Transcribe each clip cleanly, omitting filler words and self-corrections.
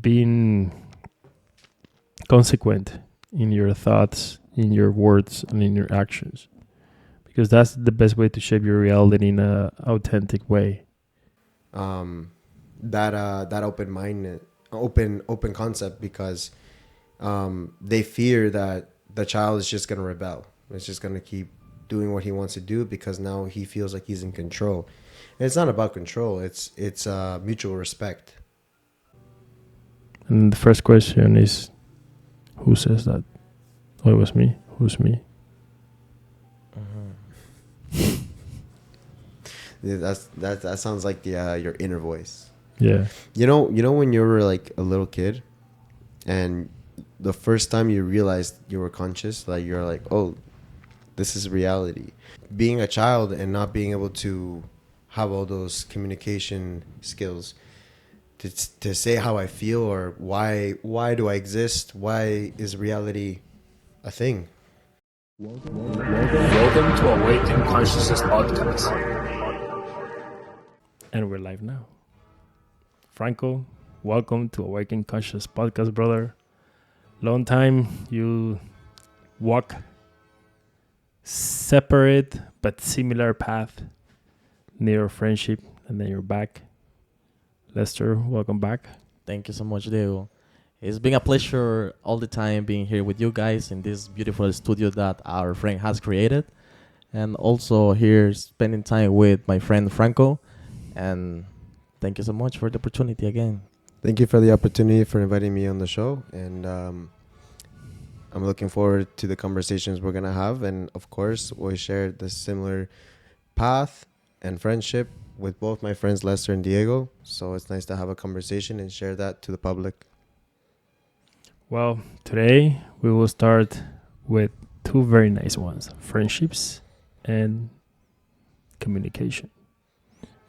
being consequent in your thoughts, in your words, and in your actions, because that's the best way to shape your reality in a authentic way. That open concept, because they fear that the child is just going to rebel. It's just going to keep doing what he wants to do because now he feels like he's in control. And it's not about control. It's mutual respect. And the first question is, who says that? Oh, it was me. Who's me? Yeah, that sounds like your inner voice. Yeah. You know when you were like a little kid, and the first time you realized you were conscious, like you're like, oh, this is reality. Being a child and not being able to have all those communication skills to say how I feel, or why do I exist? Why is reality a thing? Welcome to Awaken Consciousness podcast. And we're live now. Franco, welcome to Awaken Consciousness podcast, brother. Long time you walk separate but similar path near friendship, and then you're back. Lester, welcome back. Thank you so much, Diego. It's been a pleasure all the time being here with you guys in this beautiful studio that our friend has created. And also here spending time with my friend Franco. And thank you so much for the opportunity again. Thank you for the opportunity for inviting me on the show. And I'm looking forward to the conversations we're going to have. And of course, we share the similar path and friendship with both my friends Lester and Diego. So it's nice to have a conversation and share that to the public. Well, today we will start with two very nice ones: friendships and communication,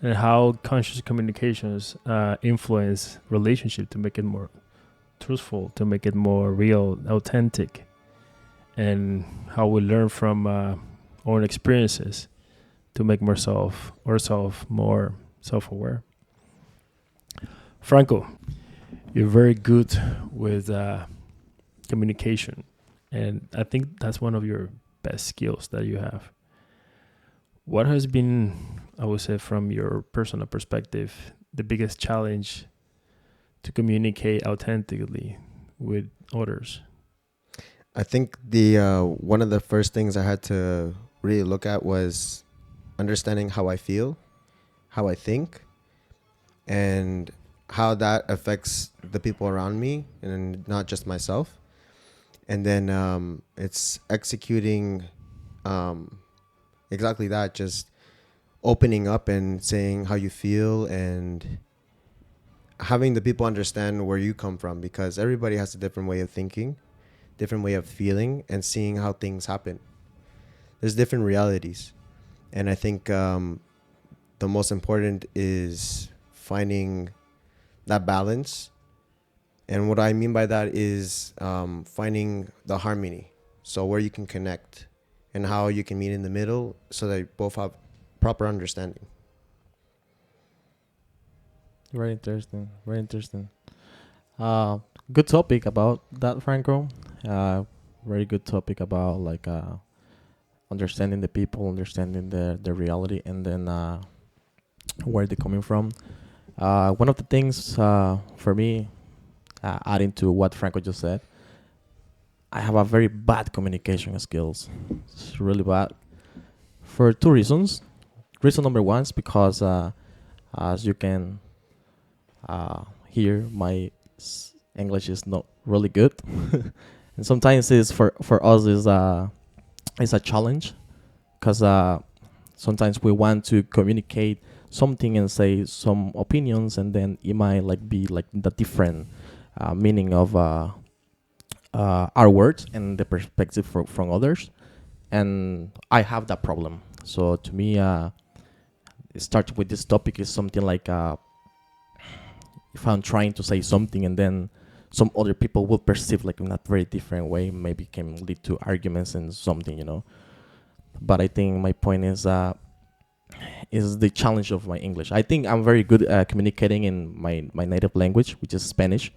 and how conscious communications influence relationship to make it more truthful, to make it more real, authentic, and how we learn from own experiences to make ourselves more self-aware. Franco, you're very good with communication, and I think that's one of your best skills that you have. What has been, I would say, from your personal perspective, the biggest challenge to communicate authentically with others? I think the one of the first things I had to really look at was understanding how I feel, how I think, and how that affects the people around me and not just myself. And then it's executing exactly that, just opening up and saying how you feel and having the people understand where you come from, because everybody has a different way of thinking, different way of feeling, and seeing how things happen. There's different realities. And I think the most important is finding that balance. And what I mean by that is finding the harmony. So where you can connect and how you can meet in the middle so that you both have proper understanding. Very interesting. Very interesting. Good topic about that, Franco. Very good topic about like understanding the people, understanding the reality, and then where they're coming from. One of the things for me, adding to what Franco just said, I have a very bad communication skills. It's really bad for two reasons. Reason number one is because, as you can hear, my English is not really good, and sometimes it's for us is it's a challenge, because sometimes we want to communicate something and say some opinions, and then it might like be like the different meaning of our words and the perspective from others, and I have that problem. So to me, start with this topic is something like if I'm trying to say something and then some other people will perceive like in a very different way, maybe can lead to arguments and something, But I think my point is the challenge of my English. I think I'm very good at communicating in my native language, which is Spanish.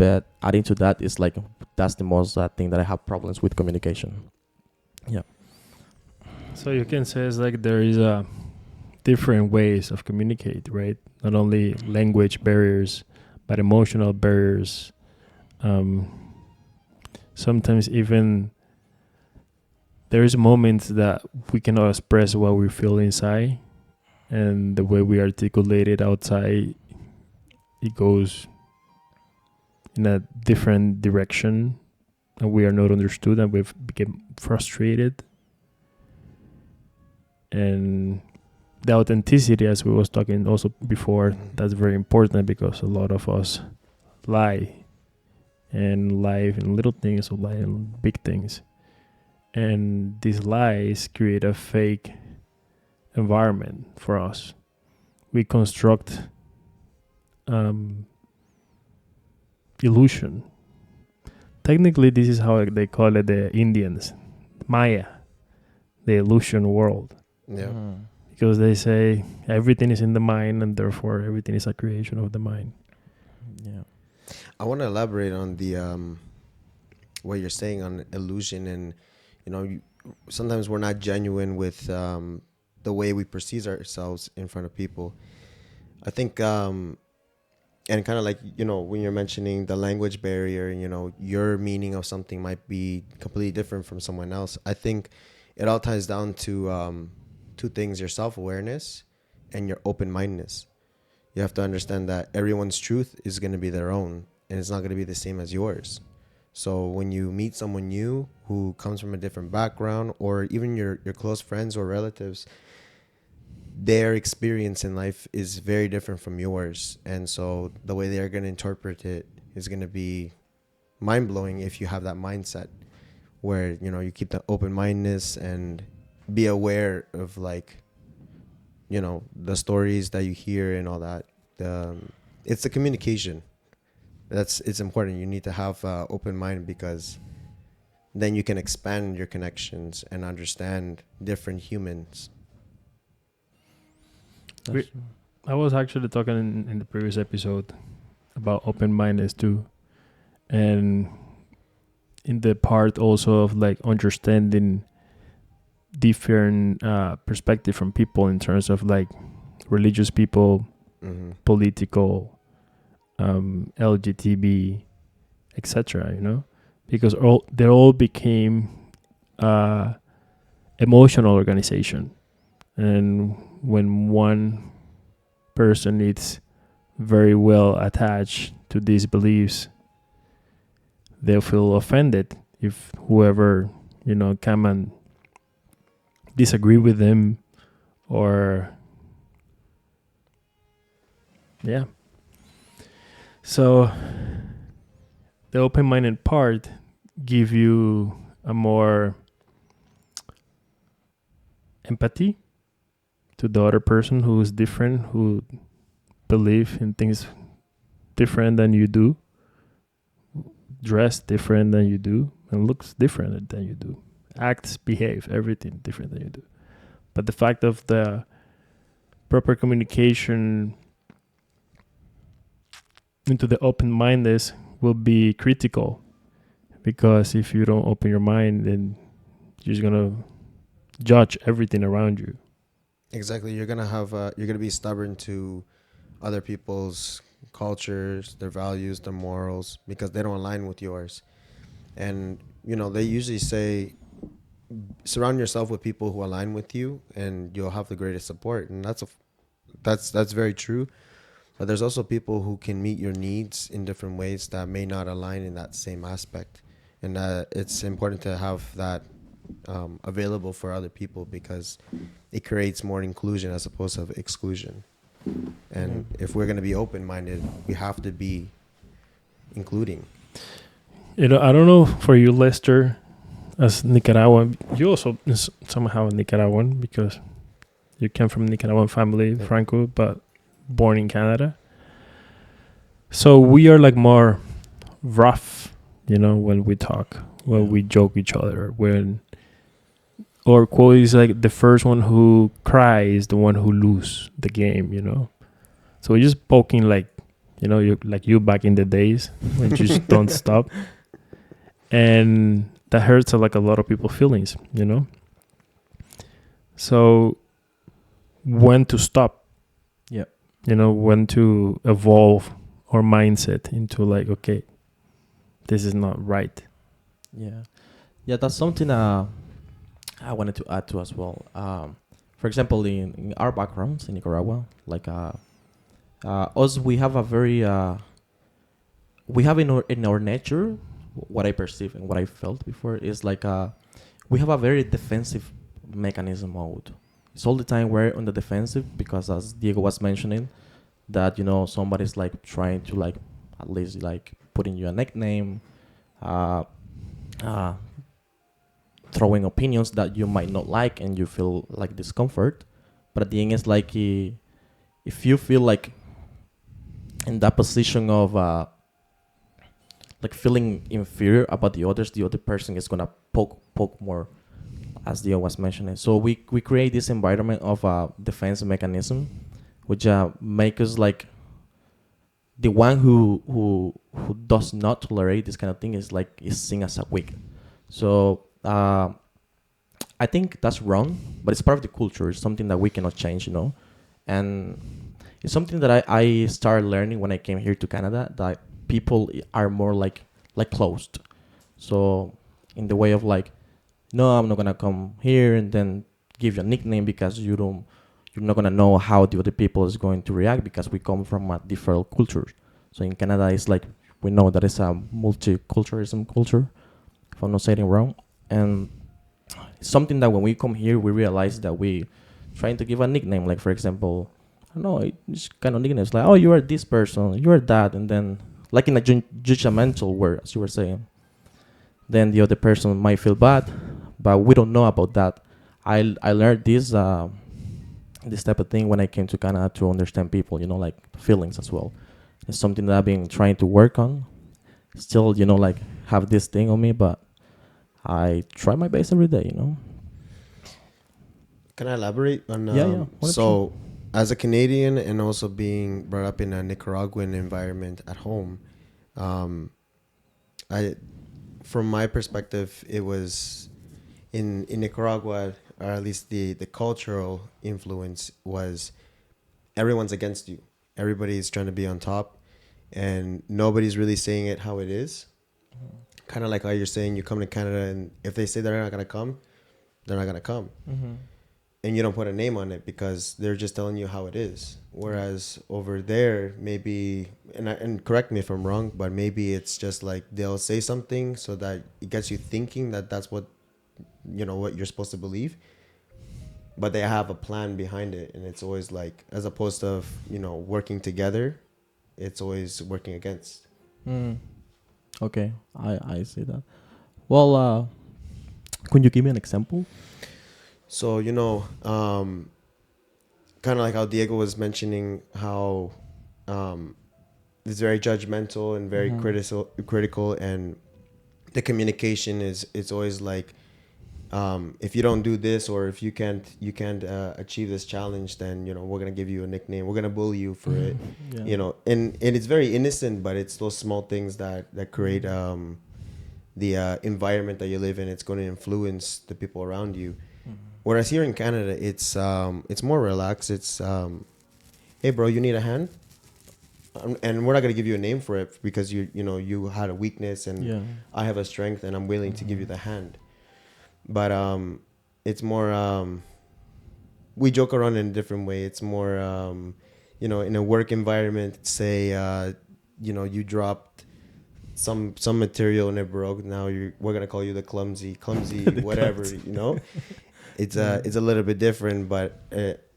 But adding to that is like that's the most thing that I have problems with communication. Yeah. So you can say it's like there is a different ways of communicate, right? Not only language barriers, but emotional barriers. Sometimes even there is moments that we cannot express what we feel inside, and the way we articulate it outside, it goes in a different direction, and we are not understood, and we've become frustrated. And the authenticity, as we was talking also before, that's very important, because a lot of us lie and lie in little things or lie in big things, and these lies create a fake environment for us. We construct illusion. Technically, this is how they call it, the Indians, Maya, the illusion world. Yeah. Because they say everything is in the mind, and therefore everything is a creation of the mind. Yeah. I want to elaborate on the what you're saying on illusion, and sometimes we're not genuine with the way we perceive ourselves in front of people. I think and kind of like when you're mentioning the language barrier, your meaning of something might be completely different from someone else. I think it all ties down to two things: your self-awareness and your open-mindedness. You have to understand that everyone's truth is going to be their own, and it's not going to be the same as yours. So when you meet someone new who comes from a different background, or even your close friends or relatives, their experience in life is very different from yours. And so the way they're going to interpret it is going to be mind-blowing if you have that mindset where, you keep the open-mindedness and be aware of the stories that you hear and all that. It's the communication. It's important. You need to have open mind, because then you can expand your connections and understand different humans. I was actually talking in the previous episode about open-mindedness too, and in the part also of like understanding different perspective from people in terms of like religious people, political, LGTB, etc. Because they all became emotional organization, and when one person is very well attached to these beliefs, they'll feel offended if whoever come and disagree with them, or yeah. So the open-minded part give you a more empathy to the other person who is different, who believe in things different than you do, dress different than you do, and looks different than you do, acts, behave, everything different than you do. But the fact of the proper communication into the open-mindedness will be critical, because if you don't open your mind, then you're just gonna judge everything around you. Exactly. You're gonna be stubborn to other people's cultures, their values, their morals, because they don't align with yours. And they usually say, surround yourself with people who align with you, and you'll have the greatest support. And that's very true. But there's also people who can meet your needs in different ways that may not align in that same aspect, and it's important to have that available for other people, because it creates more inclusion as opposed to exclusion. And if we're going to be open-minded, we have to be including. I don't know for you, Lester, as Nicaraguan, you also somehow Nicaraguan, because you came from Nicaraguan family, Franco, but born in Canada. So we are like more rough, when we talk, when we joke each other, or quote is like the first one who cries, the one who lose the game, So we're just poking like, You like you back in the days when you just don't stop, and that hurts like a lot of people's feelings. So when to stop? Yeah. When to evolve our mindset into like, okay, this is not right. Yeah. Yeah, that's something I wanted to add to as well. For example, in our backgrounds in Nicaragua, like us, we have a very we have in our nature, what I perceive and what I felt before is like we have a very defensive mechanism mode. It's all the time we're on the defensive because, as Diego was mentioning, that somebody's like trying to like at least like putting you a nickname, uh, uh, throwing opinions that you might not like and you feel like discomfort. But at the end, it's like if you feel like in that position of like feeling inferior about the others, the other person is gonna poke more, as Dio was mentioning. So we create this environment of a defense mechanism, which make us like the one who does not tolerate this kind of thing is seen as a weak. So I think that's wrong, but it's part of the culture. It's something that we cannot change. And it's something that I started learning when I came here to Canada, that people are more like closed. So in the way of like, no, I'm not gonna come here and then give you a nickname because you're not gonna know how the other people is going to react because we come from a different culture. So in Canada, it's like we know that it's a multiculturalism culture, if I'm not saying it wrong, and it's something that when we come here, we realize that we trying to give a nickname. Like for example, I don't know, it's kind of nicknames like, oh, you are this person, you are that, and then like in a judgmental word, as you were saying, then the other person might feel bad, but we don't know about that. I learned this type of thing when I came to Canada to understand people, like feelings as well. It's something that I've been trying to work on. Still, like have this thing on me, but I try my best every day. Can I elaborate on? Yeah. So, as a Canadian and also being brought up in a Nicaraguan environment at home, from my perspective, it was in Nicaragua, or at least the cultural influence was everyone's against you. Everybody's trying to be on top, and nobody's really saying it how it is. Kind of like how you're saying you come to Canada, and if they say they're not gonna come, they're not gonna come. Mm-hmm. And you don't put a name on it because they're just telling you how it is. Whereas over there, maybe, and correct me if I'm wrong, but maybe it's just like they'll say something so that it gets you thinking that that's what you're supposed to believe. But they have a plan behind it, and it's always like, as opposed to working together, it's always working against. Okay, I see that. Well, could you give me an example? So, kind of like how Diego was mentioning how it's very judgmental and very critical, and the communication it's always like, if you don't do this, or if you can't achieve this challenge, then we're gonna give you a nickname, we're gonna bully you for it. Yeah. And it's very innocent, but it's those small things that create the environment that you live in. It's going to influence the people around you. Whereas here in Canada, it's more relaxed. It's hey bro, you need a hand, and we're not gonna give you a name for it because you had a weakness, and I have a strength, and I'm willing to give you the hand. But it's more we joke around in a different way. It's more in a work environment. Say you dropped some material and it broke. Now we're gonna call you the clumsy the whatever. It's a little bit different, but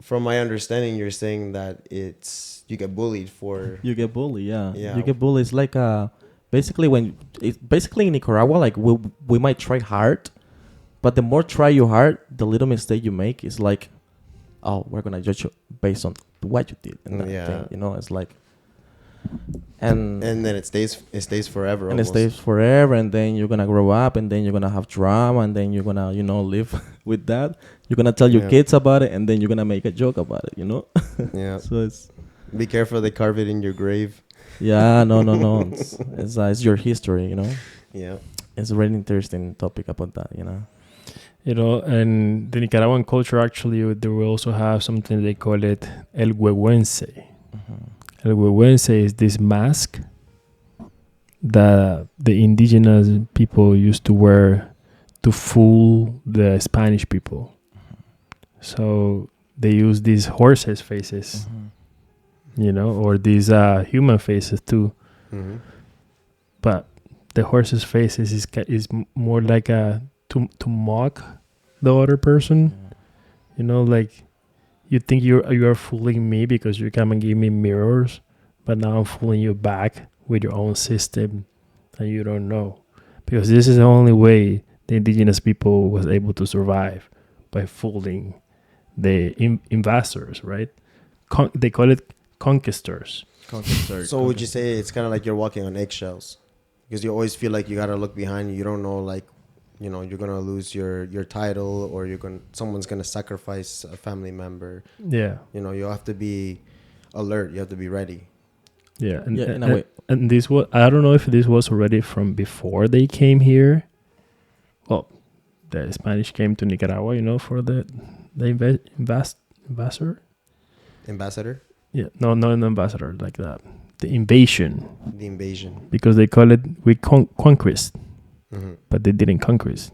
from my understanding, you're saying that you get bullied for... You get bullied, yeah. You get bullied. It's like basically in Nicaragua, like we might try hard, but the more try you hard, the little mistake you make is like, oh, we're gonna judge you based on what you did, and it's like, and then it stays forever, and almost. It stays forever, and then you're gonna grow up, and then you're gonna have drama, and then you're gonna live with that. You're gonna tell your kids about it, and then you're gonna make a joke about it. Yeah. So it's... Be careful, they carve it in your grave. Yeah, no. It's your history, you know. Yeah. It's a really interesting topic about that, you know. You know, and the Nicaraguan culture actually, they will also have something they call it el huehuense. Mm-hmm. El huehuense is this mask that the indigenous people used to wear to fool the Spanish people. So they use these horses' faces, you know, or these human faces too. Mm-hmm. But the horse's faces is more like a to mock the other person. You know, like you think you are fooling me because you come and give me mirrors, but now I'm fooling you back with your own system, and you don't know, because this is the only way the indigenous people was able to survive, by fooling the investors, right? They call it conquistors. So would you say it's kind of like you're walking on eggshells? Because you always feel like you got to look behind you. You don't know, like, you know, you're going to lose your title, or someone's going to sacrifice a family member. Yeah, You know, you have to be alert. You have to be ready. yeah, In a way. and this was, I don't know if this was already from before they came here. Well, the Spanish came to Nicaragua, you know, for the investor. Ambassador? Yeah, no, not an ambassador like that. The invasion, The invasion. because they call it conquest, Mm-hmm. but they didn't conquest.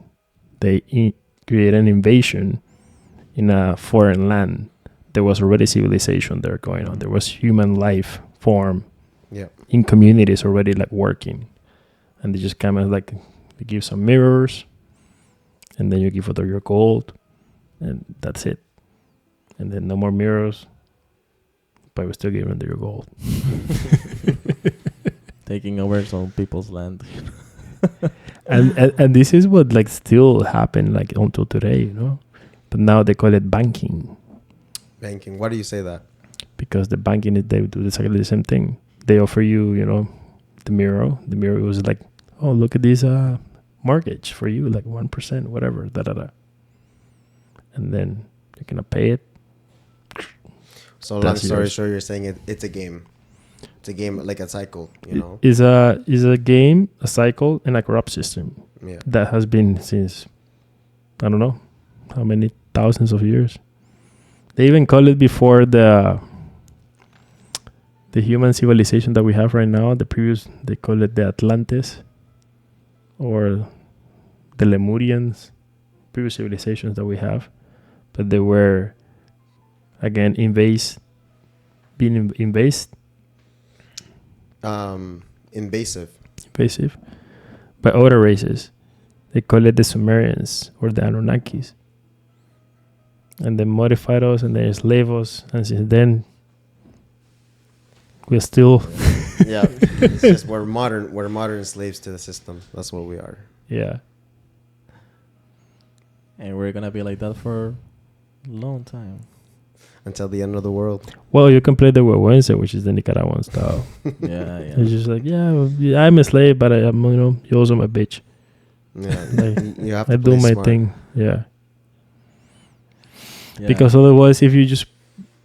They created an invasion in a foreign land. There was already civilization there going on. There was human life form Yeah. in communities already like working, and they just kind of like they give some mirrors, and then you give other your gold, and that's it. And then no more mirrors, but we still give them your gold. Taking over some people's land. and this is what like still happen like until today, you know. But now they call it banking, Banking. Why do you say that? because the banking is, they do exactly the same thing. They offer you, you know, the mirror. The mirror was like, oh, look at this mortgage for you, like 1%, whatever, and then you're gonna pay it. So long That's story yours. short, you're saying it's a game. It's a game, like a cycle, you know? Is a game, a cycle, and a corrupt system Yeah. that has been since, I don't know how many thousands of years. They even call it before the human civilization that we have right now. The previous, they call it the Atlantis, or the Lemurians, previous civilizations that we have, but they were again being invasive Invasive. by other races. They call it the Sumerians or the Anunnakis. And they modified us and they enslaved us. And since then, we're still, Yeah. It's just we're modern slaves to the system. That's what we are. yeah. And we're gonna be like that for a long time. Until the end of the world. Well, you can play the Wednesday, which is the Nicaraguan style. Yeah. It's just like, yeah, I'm a slave, but I'm, you know, you're also my bitch. Yeah. Like, You have to I do play my smart. thing. Yeah. Yeah. Because otherwise, if you just,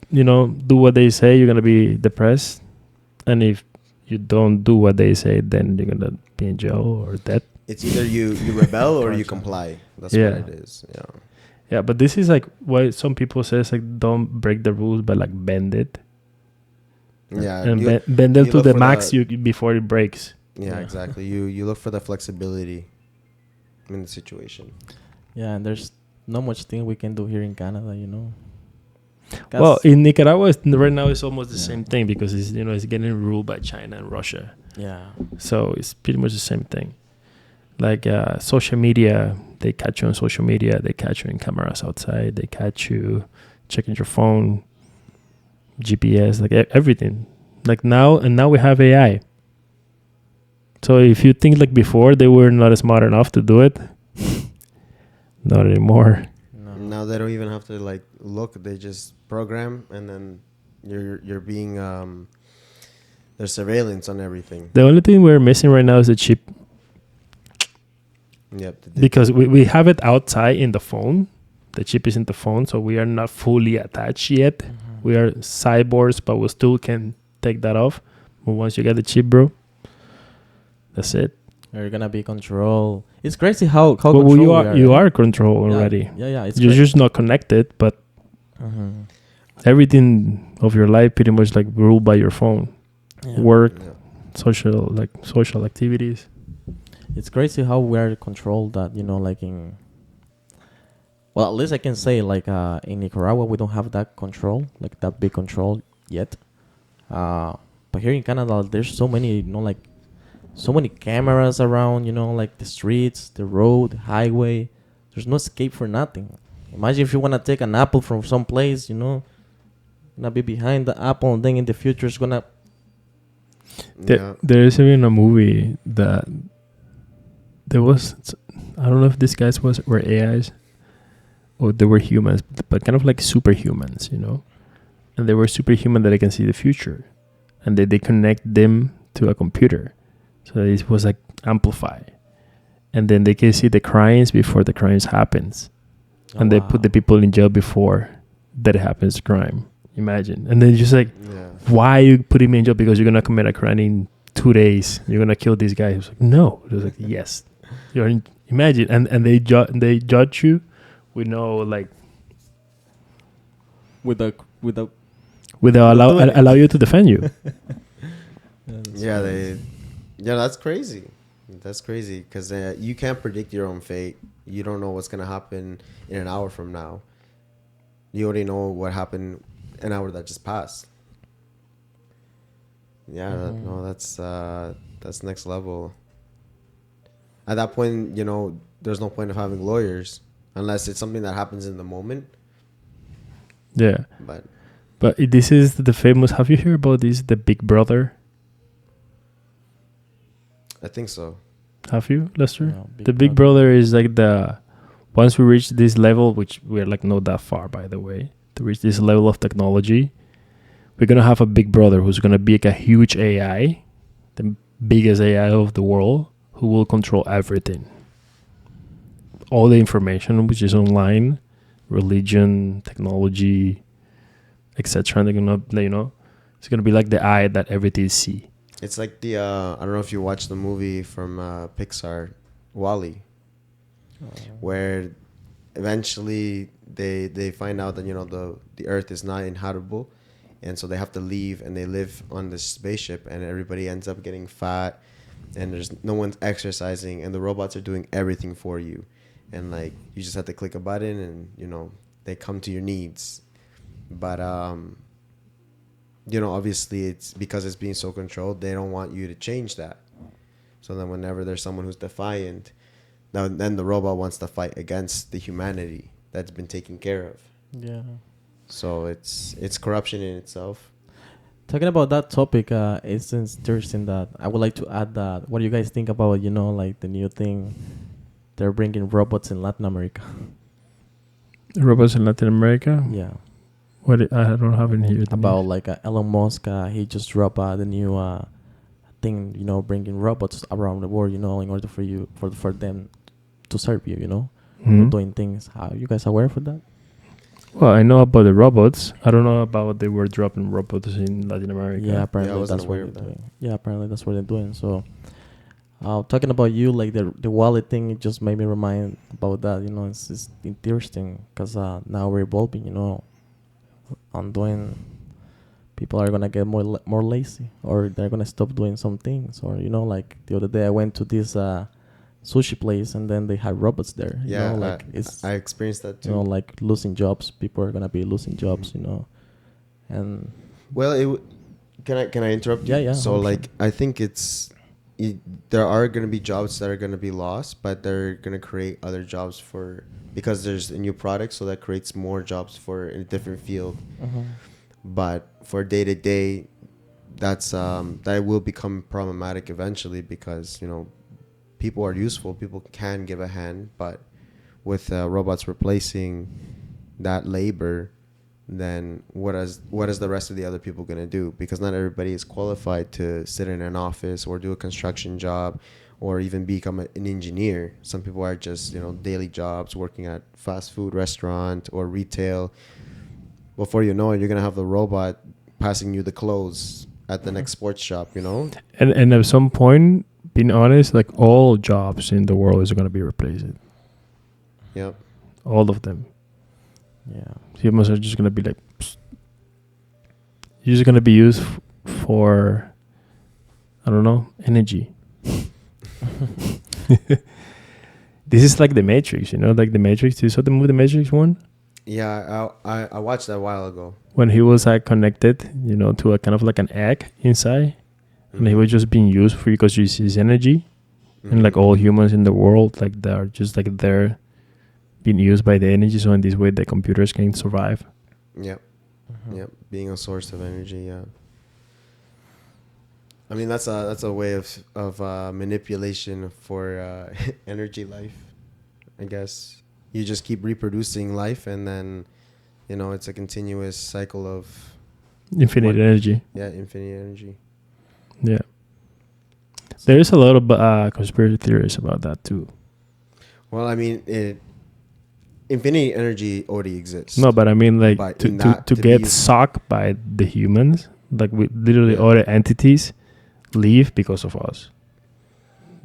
you know, do what they say, you're going to be depressed. And if you don't do what they say, then you're going to be in jail or dead. It's either you rebel or you comply. That's Yeah. what it is. Yeah. Yeah, but this is like why some people say it's like don't break the rules, but like bend it. Yeah. And you- bend them you to look the for max the- before it breaks. Yeah, exactly. You look for the flexibility in the situation. Yeah, and there's not much thing we can do here in Canada, you know. Well, in Nicaragua, right now it's almost the Yeah. same thing because it's, you know, it's getting ruled by China and Russia. yeah, So it's pretty much the same thing. Like social media, they catch you on social media. They catch you in cameras outside. They catch you checking your phone, GPS, like everything. Like now we have AI. So if you think like before they were not smart enough to do it, not anymore. no. Now they don't even have to like look. They just program, and then you're being there's surveillance on everything. The only thing we're missing right now is the chip, Yep. because we have it outside in the phone. The chip is in the phone, so we are not fully attached yet. Mhm. We are cyborgs, but we still can take that off. But once you get the chip, bro, that's it. You're gonna be controlled. It's crazy how But controlled you we are are. you eh? are controlled Yeah, already. Yeah, it's You're just not connected, but Mhm. everything of your life pretty much like ruled by your phone. Yeah. Work, Yeah. social activities. It's crazy how we're controlled that, like well, at least I can say like in Nicaragua we don't have that control, like that big control yet. But here in Canada there's so many, like so many cameras around, like the streets, the road, the highway. There's no escape for nothing. Imagine if you want to take an apple from some place, gonna be behind the apple, and then in the future it's gonna. Yeah. There is even a movie that there was. I don't know if these guys were AIs or they were humans, but kind of like superhumans, And they were superhuman that they can see the future, and they connect them to a computer, so it was like amplify, and then they can see the crimes before the crimes happens, and they put the people in jail before that happens crime. Imagine, and then just like, Yeah. why you putting me in jail? Because you're gonna commit a crime in 2 days. You're gonna kill this guy. He was like, no. It was like, yes. Imagine, and they judge you with no like with the without Not doing it. allow you to defend you. Yeah, that's crazy. That's crazy because you can't predict your own fate. You don't know what's gonna happen in an hour from now. You already know what happened an hour that just passed. Yeah, no, that's next level. At that point, there's no point of having lawyers unless it's something that happens in the moment. Yeah, But but this is the famous. Have you heard about this? The Big Brother. I think so. Have you, Lester? No, The Big Brother is like the once we reach this level, which we're like not that far, by the way, to reach this level of technology, we're gonna have a Big Brother who's gonna be like a huge AI, the biggest AI of the world, who will control everything, all the information which is online, religion, technology, etc. And they're gonna, it's gonna be like the eye that everything see. It's like the I don't know if you watched the movie from Pixar, Wall-E, where eventually they find out that the Earth is not inhabitable, and so they have to leave, and they live on this spaceship, and everybody ends up getting fat, and there's no one's exercising, and the robots are doing everything for you, and like you just have to click a button, and they come to your needs, but obviously it's because it's being so controlled, they don't want you to change that. So then whenever there's someone who's defiant, then the robot wants to fight against the humanity that's been taken care of. Yeah. So it's corruption in itself. Talking about that topic, it's interesting that I would like to add that. What do you guys think about like the new thing? They're bringing robots in Latin America. Robots in Latin America. Yeah. What I don't have in here. About like Elon Musk, he just dropped the new thing, bringing robots around the world, in order for them to serve you, Mhm. doing things. Are you guys aware of that? Well, I know about the robots. I don't know about they were dropping robots in Latin America. Yeah, I apparently wasn't that's what aware they're of that. doing. Yeah, apparently that's what they're doing. So, talking about you, like the wallet thing, it just made me remind about that. It's interesting because now we're evolving. On doing, people are gonna get more lazy, or they're gonna stop doing some things, or like the other day I went to this sushi place, and then they had robots there. Yeah, Like it's I experienced that too. like losing jobs. People are gonna be losing jobs. And Well, can I interrupt you? Yeah, So 100%. like I think there are going to be jobs that are going to be lost, but they're going to create other jobs because there's a new product, so that creates more jobs for in a different field. But for day to day, that will become problematic eventually because people are useful, people can give a hand, but with robots replacing that labor, then what is the rest of the other people going to do? Because not everybody is qualified to sit in an office or do a construction job or even become an engineer. Some people are just daily jobs, working at fast food restaurant or retail. Before you know it, you're going to have the robot passing you the clothes at the next sports shop, you know? And at some point, being honest, like all jobs in the world is going to be replaced. Yep. All of them. Yeah. Humans are just going to be like, psst. You're just going to be used for, I don't know, energy. This is like the Matrix, you know, like the Matrix. You saw the movie The Matrix one? Yeah, I watched that a while ago. When he was like connected, you know, to a kind of like an egg inside, and he was just being used for because it's his energy, and like all humans in the world, like they are just like they're being used by the energy. So in this way, the computers can survive. Yep. Mhm. Yep. Being a source of energy. Yeah. I mean, that's a way of manipulation for energy life. I guess you just keep reproducing life, and then, you know, it's a continuous cycle of Infinite energy. yeah, infinite energy. Yeah. There is a lot of conspiracy theories about that too. Well, I mean, infinity energy already exists. No, but I mean, like But to in that, to to get be- sucked by the humans, like we literally Yeah. all the entities leave because of us.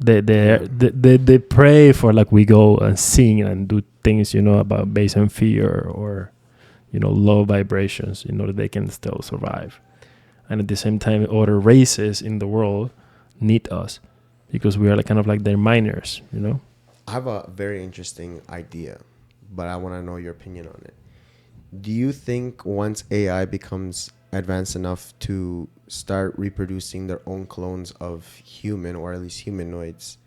They pray for like we go and sing and do things, you know, about based on fear or, you know, low vibrations in order they can still survive. And at the same time, other races in the world need us because we are like kind of like their miners, you know. I have a very interesting idea, but I want to know your opinion on it. Do you think once AI becomes advanced enough to start reproducing their own clones of human, or at least humanoids,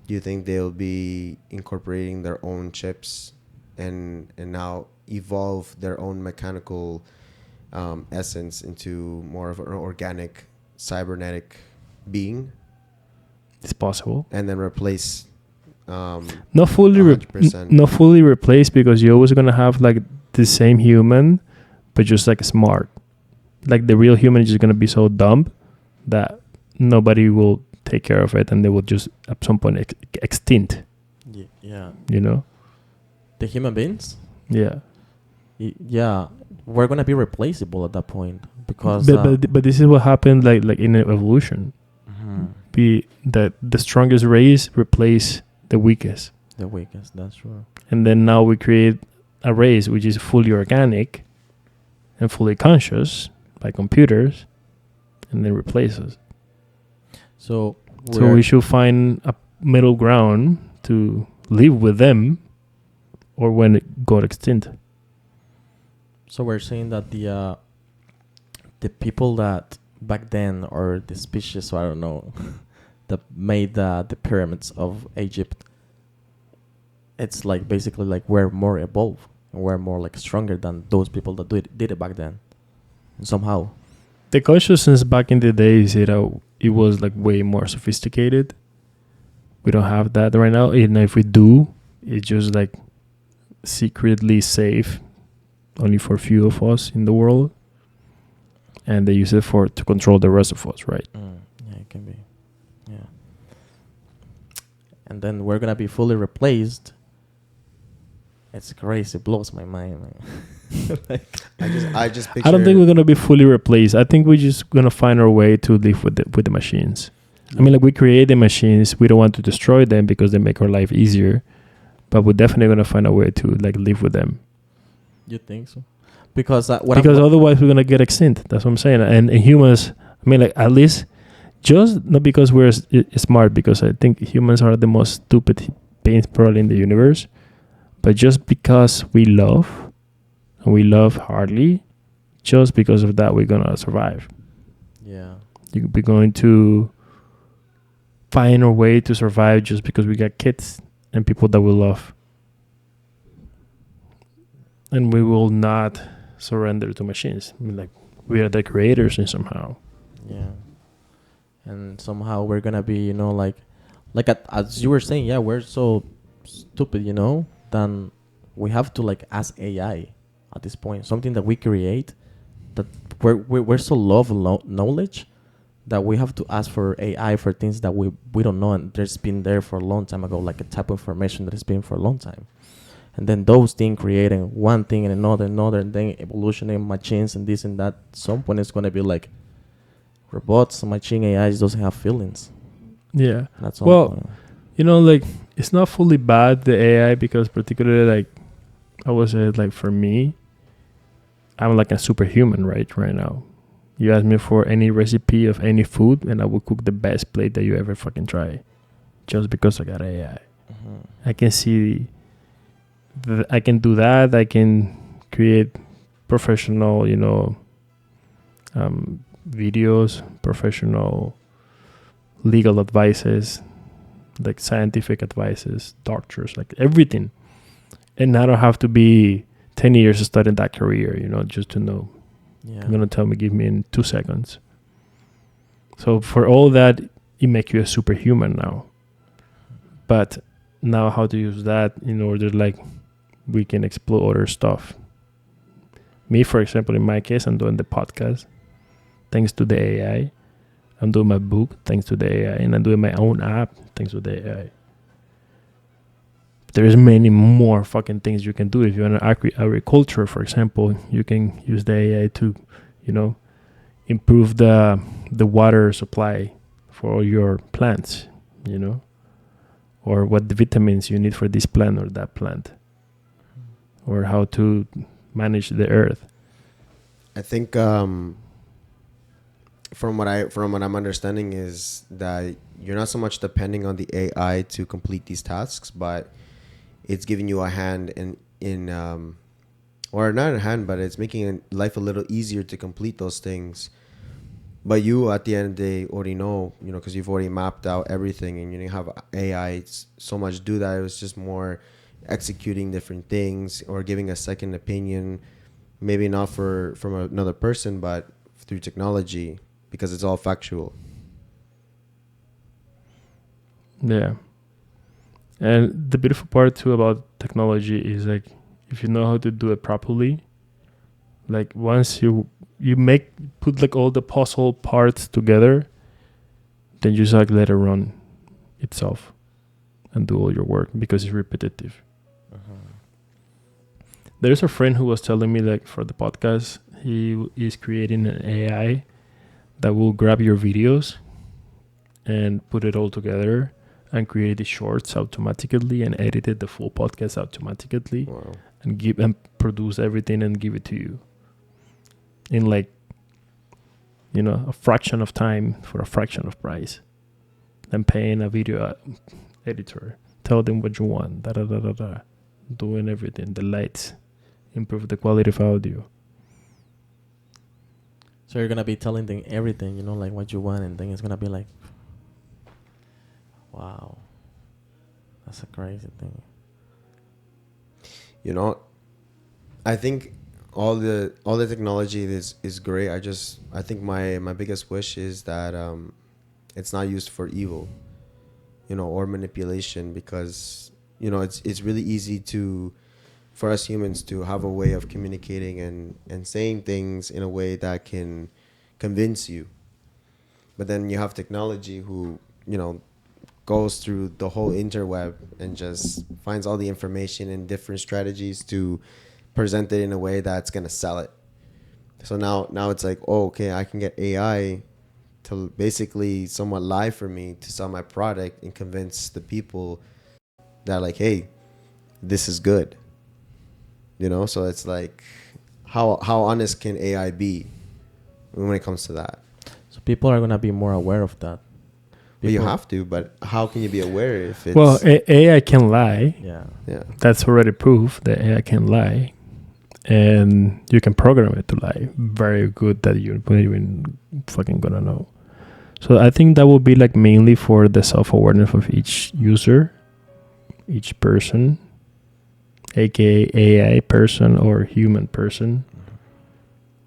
do you think they'll be incorporating their own chips and now evolve their own mechanical essence into more of an organic cybernetic being, It's possible. and then replace Not fully, 100%. not fully replaced because you're always gonna have like the same human, but just like smart. Like the real human is just gonna be so dumb that nobody will take care of it, and they will just at some point extinct. Yeah. You know? The human beings. Yeah. Yeah, we're gonna be replaceable at that point because. But this is what happened like in evolution. Mhm. Be that the strongest race replace the weakest, The weakest. That's true. and then now we create a race which is fully organic and fully conscious by computers, and then replace us. So So we should find a middle ground to live with them, or when it got extinct. So we're saying that the people that back then, or the species, I don't know, that made the pyramids of Egypt, it's like basically like we're more evolved and we're more like stronger than those people that did it back then. Somehow. The consciousness back in the days, it was like way more sophisticated. We don't have that right now. And if we do, it's just like secretly safe, only for a few of us in the world. And they use it to control the rest of us, right? Yeah, it can be. Yeah. And then we're gonna be fully replaced. It's crazy. It blows my mind, man. I just picture. I don't think we're gonna be fully replaced. I think we're just gonna find our way to live with the machines. I mean, like we create the machines. We don't want to destroy them because they make our life easier. But we're definitely gonna find a way to like live with them. You think so? Because Otherwise we're gonna get extinct. That's what I'm saying. And humans, I mean, like at least just not because we're smart, because I think humans are the most stupid beings probably in the universe, but just because we love, and we love hardly, just because of that we're gonna survive. Yeah. We're going to find our way to survive just because we got kids and people that we love. And we will not surrender to machines. I mean, like we are the creators in somehow. Yeah. And somehow we're gonna be, as you were saying, yeah, we're so stupid, then we have to like ask AI at this point, something that we create, that we're so low of knowledge that we have to ask for AI for things that we don't know, and there's been there for a long time ago, like a type of information that has been for a long time. And then those things creating one thing and another, and then evolutioning machines and this and that. At some point it's going to be like robots, machine AIs doesn't have feelings. Yeah. That's Well, all. like it's not fully bad, the AI, because particularly like I would say, like for me, I'm like a superhuman right now. You ask me for any recipe of any food, and I will cook the best plate that you ever fucking try, just because I got AI. I can see, I can do that. I can create professional, videos, professional legal advices, like scientific advices, doctors, like everything. And I don't have to be 10 years studying that career, just to know. Yeah. You're going to tell me, give me in 2 seconds. So for all that, it makes you a superhuman now. But now how to use that in order, like, we can explore other stuff. Me, for example, in my case, I'm doing the podcast thanks to the AI. I'm doing my book thanks to the AI. And I'm doing my own app thanks to the AI. There's many more fucking things you can do. If you're in agriculture, for example, you can use the AI to, improve the water supply for your plants, or what the vitamins you need for this plant or that plant, or how to manage the earth. I think from what I'm understanding is that you're not so much depending on the AI to complete these tasks, but it's giving you a hand in or not a hand, but it's making life a little easier to complete those things. But you, at the end of the day, already know, because you've already mapped out everything, and you didn't have AI so much do that. It was just more executing different things or giving a second opinion, maybe not from another person, but through technology, because it's all factual. Yeah. And the beautiful part too about technology is, like, if you know how to do it properly, like once you put like all the puzzle parts together, then you just like let it run itself and do all your work, because it's repetitive. There's a friend who was telling me, like, for the podcast, he is creating an AI that will grab your videos and put it all together and create the shorts automatically and edit the full podcast automatically. Wow. and produce everything and give it to you in, like, a fraction of time for a fraction of price than paying a video editor. Tell them what you want, doing everything, the lights, improve the quality of audio. So you're gonna be telling them everything, like what you want, and then it's gonna be like, wow, that's a crazy thing. I think all the technology is great. I think my biggest wish is that it's not used for evil, or manipulation, because it's really easy for us humans to have a way of communicating and saying things in a way that can convince you. But then you have technology who, goes through the whole interweb and just finds all the information and different strategies to present it in a way that's going to sell it. So now it's like, oh, okay, I can get AI to basically somewhat lie for me to sell my product and convince the people that, like, hey, this is good. So it's like, how honest can AI be when it comes to that? So people are gonna be more aware of that. Well, you have to, but how can you be aware if it's... Well, AI can lie. Yeah. That's already proof that AI can lie. And you can program it to lie. Very good that you're not even fucking gonna know. So I think that will be like mainly for the self-awareness of each user, each person, aka AI person or human person.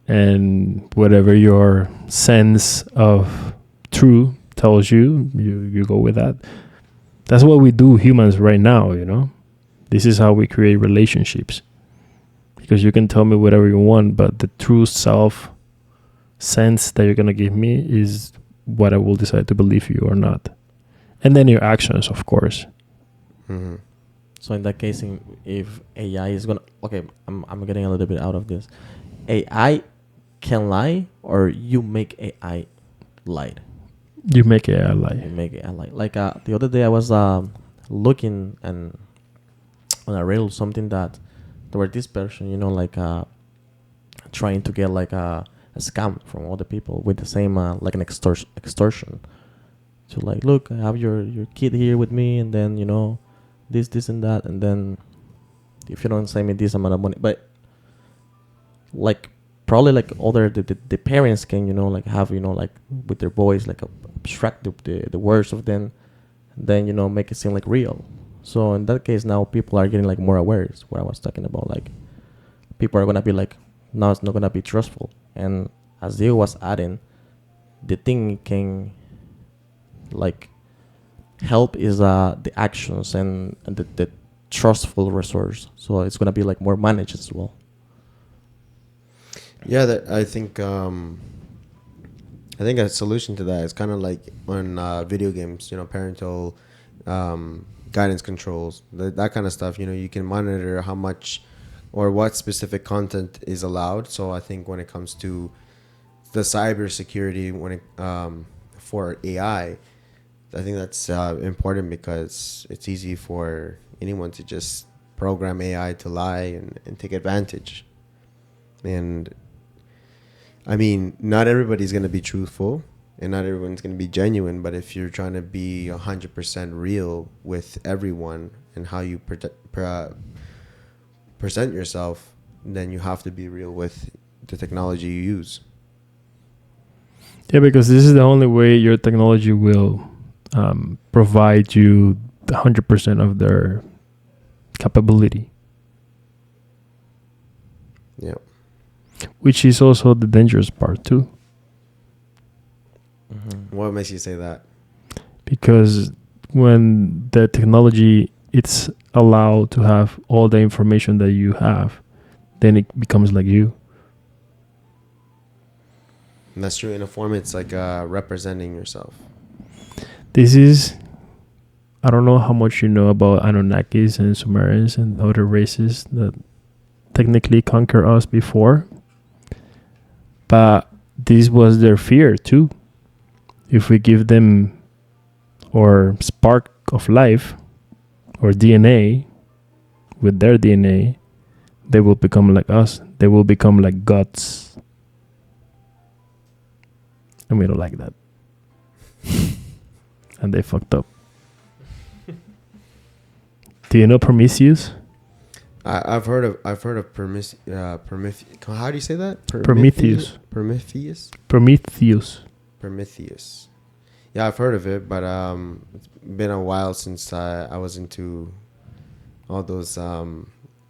And whatever your sense of true tells you, you go with that. That's what we do, humans, right now, This is how we create relationships. Because you can tell me whatever you want, but the true self sense that you're going to give me is what I will decide to believe you or not. And then your actions, of course. Mm-hmm. So in that case, if AI is gonna... Okay, I'm getting a little bit out of this. AI can lie, or you make AI light. You make it a You lie. make it a light. Like the other day, I was looking and on a reel something that there were this person, like trying to get like a scam from other people with the same like an extortion. So like, look, I have your kid here with me, and then this and that, and then if you don't send me this amount of money, but like probably like other the parents can like have like with their boys like abstract the words of them, then make it seem like real. So in that case, now people are getting like more aware. Is what I was talking about. Like people are gonna be like, now it's not gonna be trustful. And as Diego was adding, the thing can like help is the actions and the trustful resource. So it's gonna be like more managed as well. Yeah, that I think a solution to that is kind of like on video games, parental guidance controls, that kind of stuff. You can monitor how much or what specific content is allowed. So I think when it comes to the cybersecurity, when it for AI, I think that's important because it's easy for anyone to just program AI to lie and take advantage. And I mean, not everybody's going to be truthful and not everyone's going to be genuine. But if you're trying to be 100% real with everyone and how you present yourself, then you have to be real with the technology you use. Yeah, because this is the only way your technology will provide you 100% of their capability. Yeah. Which is also the dangerous part too. Mm-hmm. What makes you say that? Because when the technology it's allowed to have all the information that you have, then it becomes like you. And that's true. In a form, it's like representing yourself. This is, I don't know how much you know about Anunnakis and Sumerians and other races that technically conquer us before, but this was their fear too. If we give them our spark of life or DNA with their DNA, they will become like us. They will become like gods. And we don't like that. And they fucked up. Do you know Prometheus? I've heard of Prometheus. How do you say that? Prometheus. Prometheus. Yeah, I've heard of it, but it's been a while since I was into all those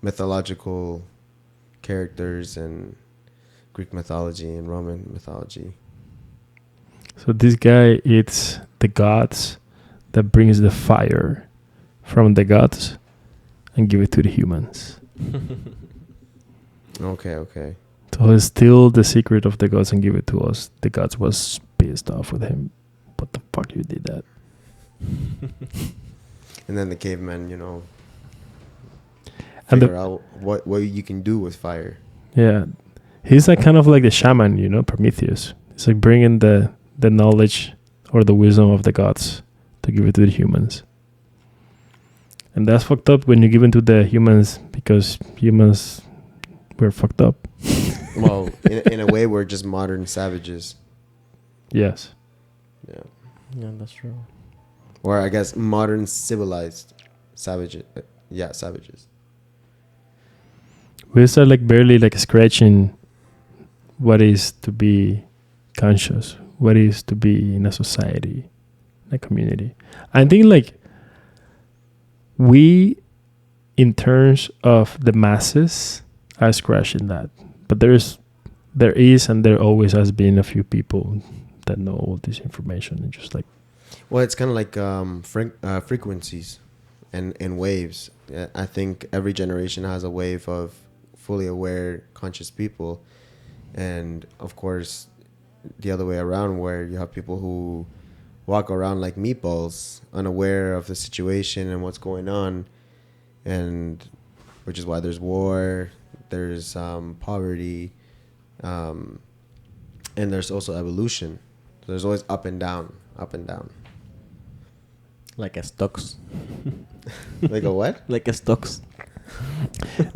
mythological characters and Greek mythology and Roman mythology. So this guy, it's the gods that brings the fire from the gods and give it to the humans. Okay. So he's still the secret of the gods and give it to us. The gods was pissed off with him. What the fuck you did that? And then the cavemen, And figure out what you can do with fire. Yeah, he's like kind of like the shaman, Prometheus. It's like bringing the knowledge or the wisdom of the gods to give it to the humans. And that's fucked up when you give it to the humans because humans were fucked up. Well, in a way, we're just modern savages. Yes. Yeah, that's true. Or I guess modern civilized savages. Savages. We start like barely like scratching what is to be conscious, what is to be in a society, in a community. I think like we, in terms of the masses, are scratching that. But there is and there always has been a few people that know all this information and just like. Well, it's kind of like frequencies and waves. I think every generation has a wave of fully aware, conscious people. And, of course, the other way around where you have people who walk around like meatballs, unaware of the situation and what's going on. And which is why there's war, there's poverty, and there's also evolution. There's always up and down, up and down. Like a stocks. Like a what? Like a stocks.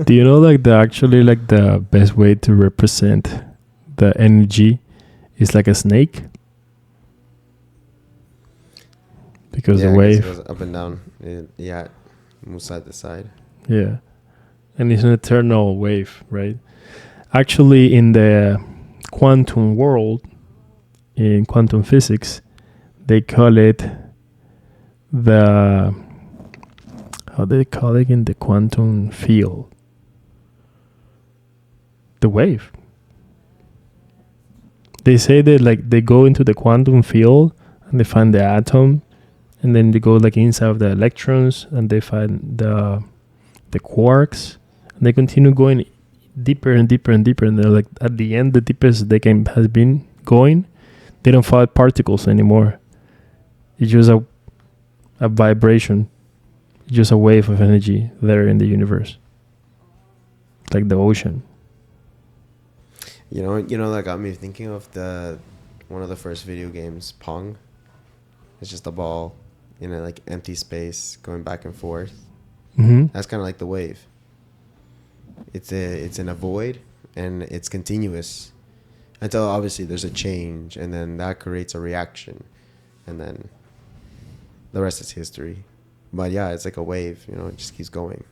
Do you know like the best way to represent the energy is like a snake? Because Yeah, the I guess it wave, goes up and down. Yeah, it moves side to side. yeah, and it's an eternal wave, right? Actually, in the quantum world, in quantum physics, they call it the, how they call it in the quantum field, the wave. They say that like they go into the quantum field and they find the atom, and then they go like inside of the electrons and they find the quarks, and they continue going deeper and deeper and deeper, and they're like at the end, the deepest they can has been going, they don't find particles anymore. It's just a vibration, just a wave of energy there in the universe, like the ocean. You know, that got me thinking of one of the first video games, Pong. It's just a ball in a like empty space going back and forth. Mm-hmm. That's kind of like the wave. It's in a void and it's continuous until obviously there's a change, and then that creates a reaction, and then the rest is history. But yeah, it's like a wave. It just keeps going.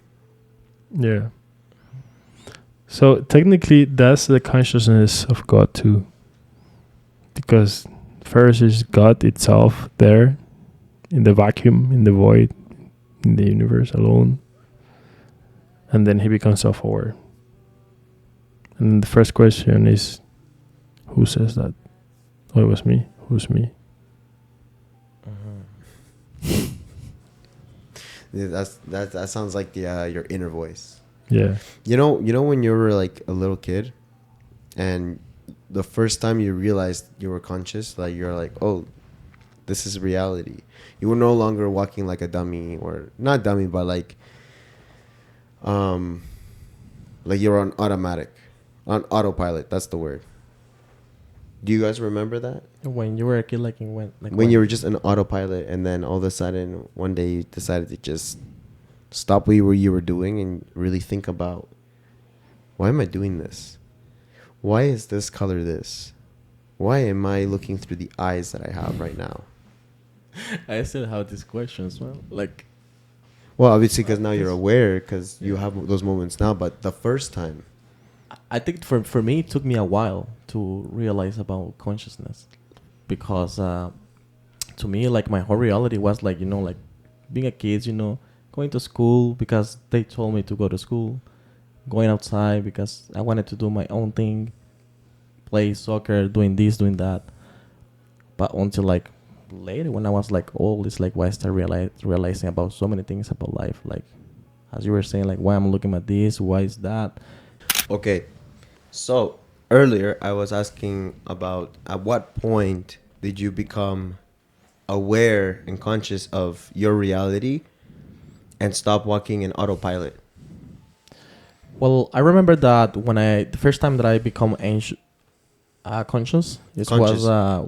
Yeah. So technically, that's the consciousness of God too, because first is God itself there, in the vacuum, in the void, in the universe alone, and then he becomes self-aware. And the first question is, who says that? Oh, it was me. Who's me? Yeah, that sounds like your inner voice. Yeah. You know when you were like a little kid, and the first time you realized you were conscious, like you're like, oh, this is reality. You were no longer walking like a dummy, or not dummy, but like you're on autopilot. That's the word. Do you guys remember that? When you were a kid, When you were just an autopilot, and then all of a sudden one day you decided to just stop what you were doing and really think about, why am I doing this? Why is this color this? Why am I looking through the eyes that I have right now? I still have these questions, well, Well, obviously, because now you're aware, because you have those moments now. But the first time, I think for me it took me a while to realize about consciousness, because to me, like, my whole reality was like, like being a kid, going to school because they told me to go to school, going outside because I wanted to do my own thing, play soccer, doing this, doing that. But until like later, when I was like old, it's like why I started realizing about so many things about life. Like, as you were saying, like, why I'm looking at this, why is that? okay. So earlier I was asking about at what point did you become aware and conscious of your reality and stop walking in autopilot? Well, I remember that the first time that I become conscious, it was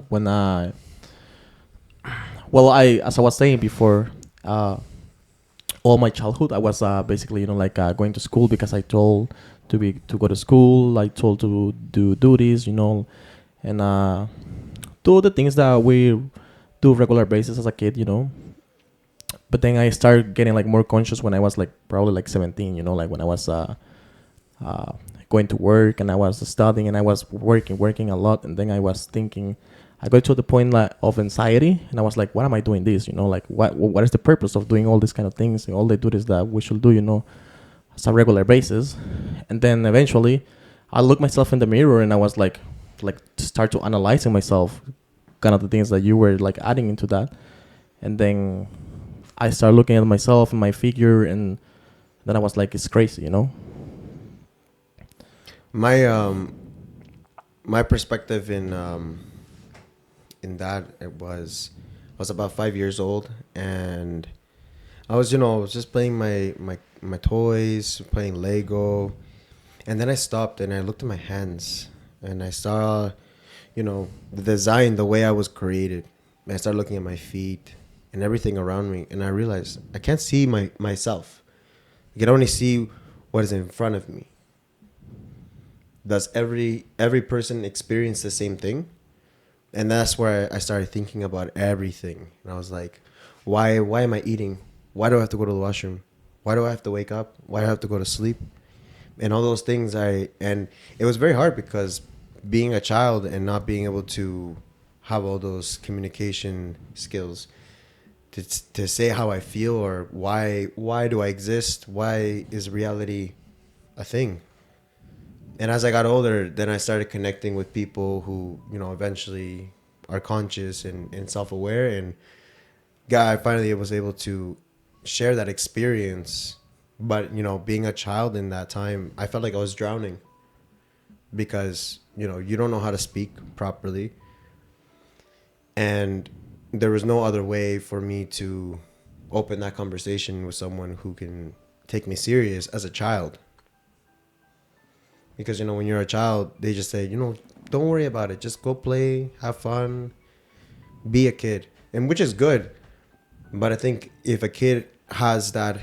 when as I was saying before, all my childhood I was basically going to school because I told to go to school. I told to do duties, and do the things that we do regular basis as a kid, But then I started getting like more conscious when I was like probably like 17, like when I was going to work and I was studying and I was working a lot, and then I was thinking, I got to the point like of anxiety, and I was like, what am I doing this? Like what is the purpose of doing all these kind of things? And all they do is that we should do, as a regular basis. And then eventually I looked myself in the mirror and I was like start to analyzing myself, kind of the things that you were like adding into that. And then I started looking at myself and my figure, and then I was like, it's crazy, My perspective in that, it was I was about 5 years old, and I was just playing my toys, playing Lego, and then I stopped and I looked at my hands and I saw the design, the way I was created. And I started looking at my feet and everything around me, and I realized I can't see myself. I can only see what is in front of me. Does every person experience the same thing? And that's where I started thinking about everything. And I was like, why am I eating? Why do I have to go to the washroom? Why do I have to wake up? Why do I have to go to sleep? And all those things and it was very hard because being a child and not being able to have all those communication skills to say how I feel or why do I exist? Why is reality a thing? And as I got older, then I started connecting with people who, eventually are conscious and self-aware. And I finally was able to share that experience. But, being a child in that time, I felt like I was drowning because, you don't know how to speak properly. And there was no other way for me to open that conversation with someone who can take me serious as a child. Because, when you're a child, they just say, don't worry about it. Just go play, have fun, be a kid. And which is good. But I think if a kid has that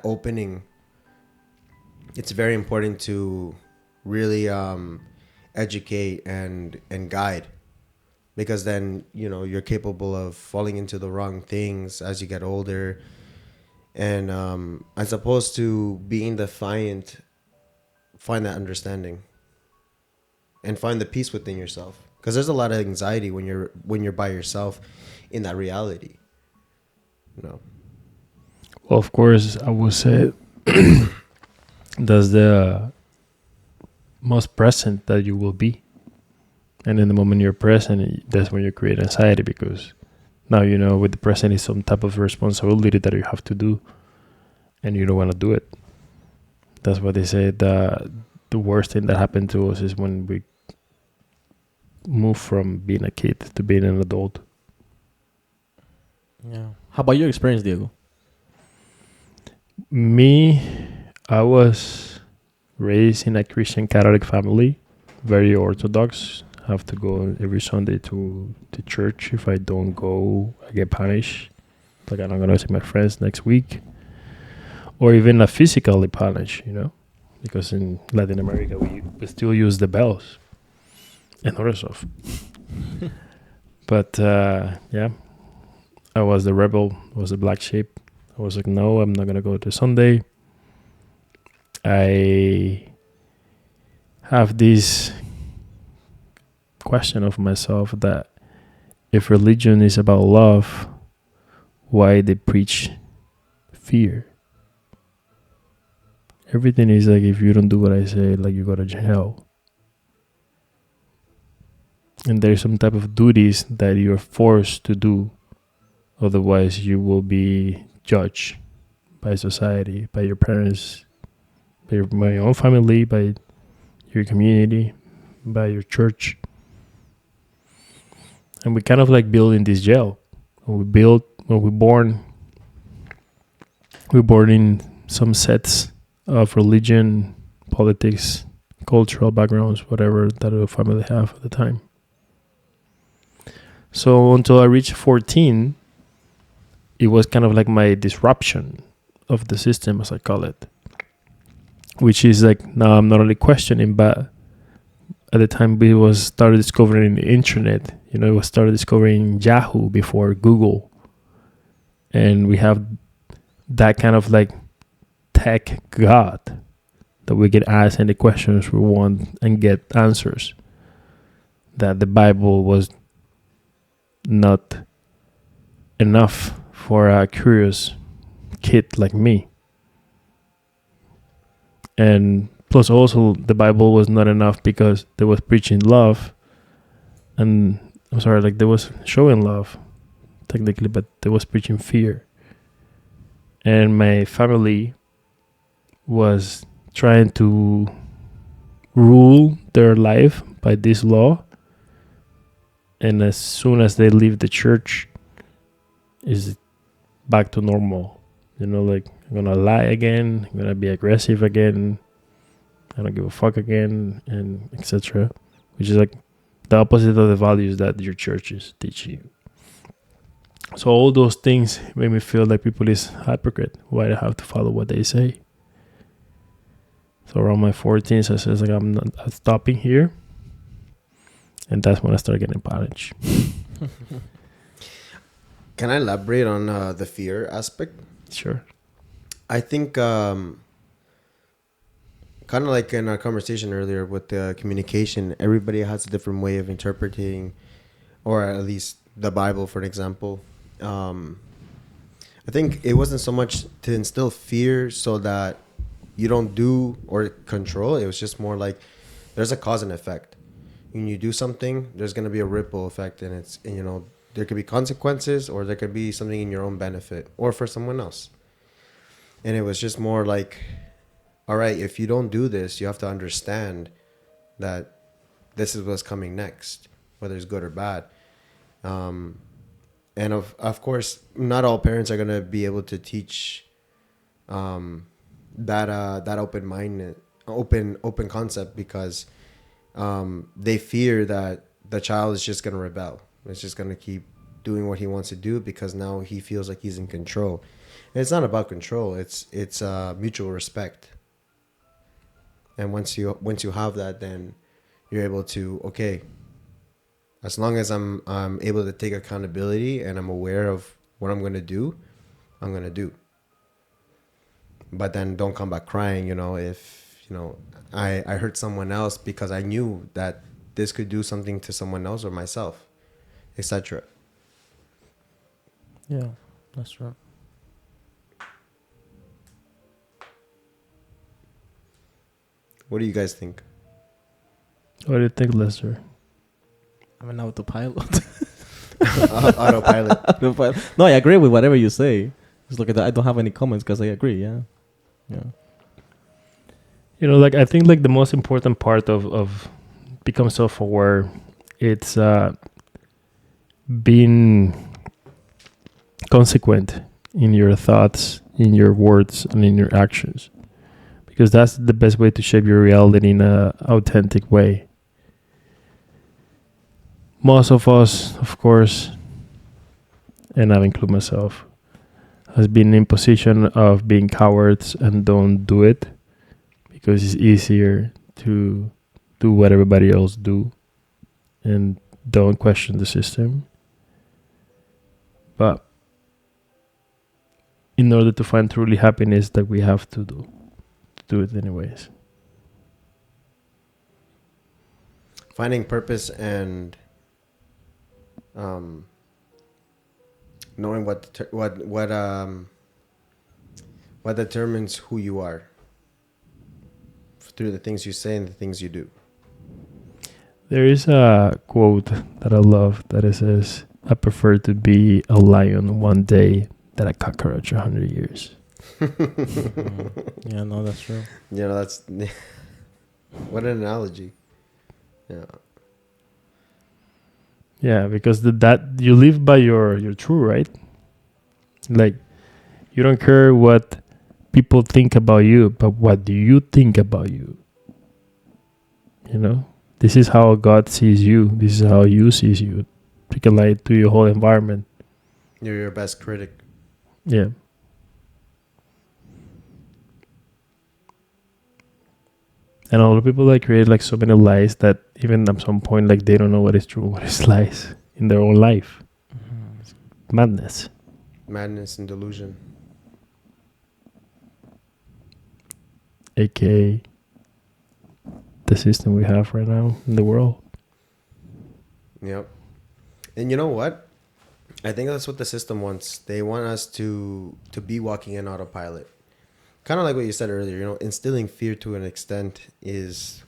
opening, it's very important to really educate and guide. Because then, you're capable of falling into the wrong things as you get older. And as opposed to being defiant, find that understanding and find the peace within yourself, because there's a lot of anxiety when you're by yourself in that reality. Well, of course, I would say that's the most present that you will be. And in the moment you're present, that's when you create anxiety, because now, with the present is some type of responsibility that you have to do and you don't want to do it. That's what they say. The worst thing that happened to us is when we move from being a kid to being an adult. Yeah. How about your experience, Diego? Me, I was raised in a Christian Catholic family, very orthodox. I have to go every Sunday to church. If I don't go, I get punished. Like, I'm not going to see my friends next week. Or even physically punished, because in Latin America, we still use the bells and other stuff. But, yeah, I was the rebel, was the black sheep. I was like, no, I'm not going to go to Sunday. I have this question of myself that if religion is about love, why they preach fear? Everything is like, if you don't do what I say, like, you go to hell. And there's some type of duties that you're forced to do. Otherwise, you will be judged by society, by your parents, by your own family, by your community, by your church. And we kind of like build in this jail. When we're born in some sets of religion, politics, cultural backgrounds, whatever that a family have at the time. So until I reached 14, it was kind of like my disruption of the system, as I call it. Which is like, now I'm not only questioning, but at the time we started discovering the internet. It was started discovering Yahoo before Google. And we have that kind of like tech God that we can ask any questions we want and get answers. That the Bible was not enough for a curious kid like me. And plus also the Bible was not enough because they was preaching love, and they was showing love technically, but they was preaching fear. And my family was trying to rule their life by this law, and as soon as they leave the church, is back to normal. Like, I'm gonna lie again, I'm gonna be aggressive again, I don't give a fuck again, and etc. which is like the opposite of the values that your church is teaching you. So all those things make me feel like people is hypocrite. Why do I have to follow what they say? So around my 14s, I says like I'm stopping here, and that's when I start getting punished. Can I elaborate on the fear aspect? Sure. I think kind of like in our conversation earlier with the communication, everybody has a different way of interpreting, or at least the Bible, for an example. I think it wasn't so much to instill fear so that you don't do or control. It was just more like there's a cause and effect. When you do something, there's going to be a ripple effect, and it's, you know, there could be consequences, or there could be something in your own benefit or for someone else. And it was just more like, all right, if you don't do this, you have to understand that this is what's coming next, whether it's good or bad. And of course, not all parents are gonna be able to teach that open concept, because they fear that the child is just gonna rebel. It's just gonna keep doing what he wants to do because now he feels like he's in control. And it's not about control. It's mutual respect. And once you have that, then you're able to, okay, as long as I'm able to take accountability and I'm aware of what I'm going to do, I'm going to do. But then don't come back crying, you know, if, you know, I hurt someone else because I knew that this could do something to someone else or myself, etc. Yeah, that's right. What do you guys think? What do you think, Lester? I'm an autopilot. Autopilot. Autopilot. No, I agree with whatever you say. Just look at that. I don't have any comments because I agree. Yeah. You know, like I think like the most important part of become self-aware, it's being consequent in your thoughts, in your words, and in your actions, because that's the best way to shape your reality in a authentic way. Most of us, of course, and I include myself, has been in position of being cowards and don't do it because it's easier to do what everybody else do and don't question the system. But in order to find truly happiness, that we have to do it anyways. Finding purpose and knowing what determines who you are through the things you say and the things you do. There is a quote that I love that it says, "I prefer to be a lion one day than a cockroach 100 years." Yeah, no, that's true. You know, that's what an analogy. Yeah. Yeah, because that you live by your true, right? Like, you don't care what people think about you, but what do you think about you? You know, this is how God sees you. This is how you sees you. You can lie to your whole environment. You're your best critic. Yeah. And a lot of people like create like so many lies that even at some point like they don't know what is true, what is lies in their own life. Mm-hmm. Madness. Madness and delusion. AKA the system we have right now in the world. Yep. And you know what? I think that's what the system wants. They want us to be walking in autopilot. Kind of like what you said earlier, you know, instilling fear to an extent is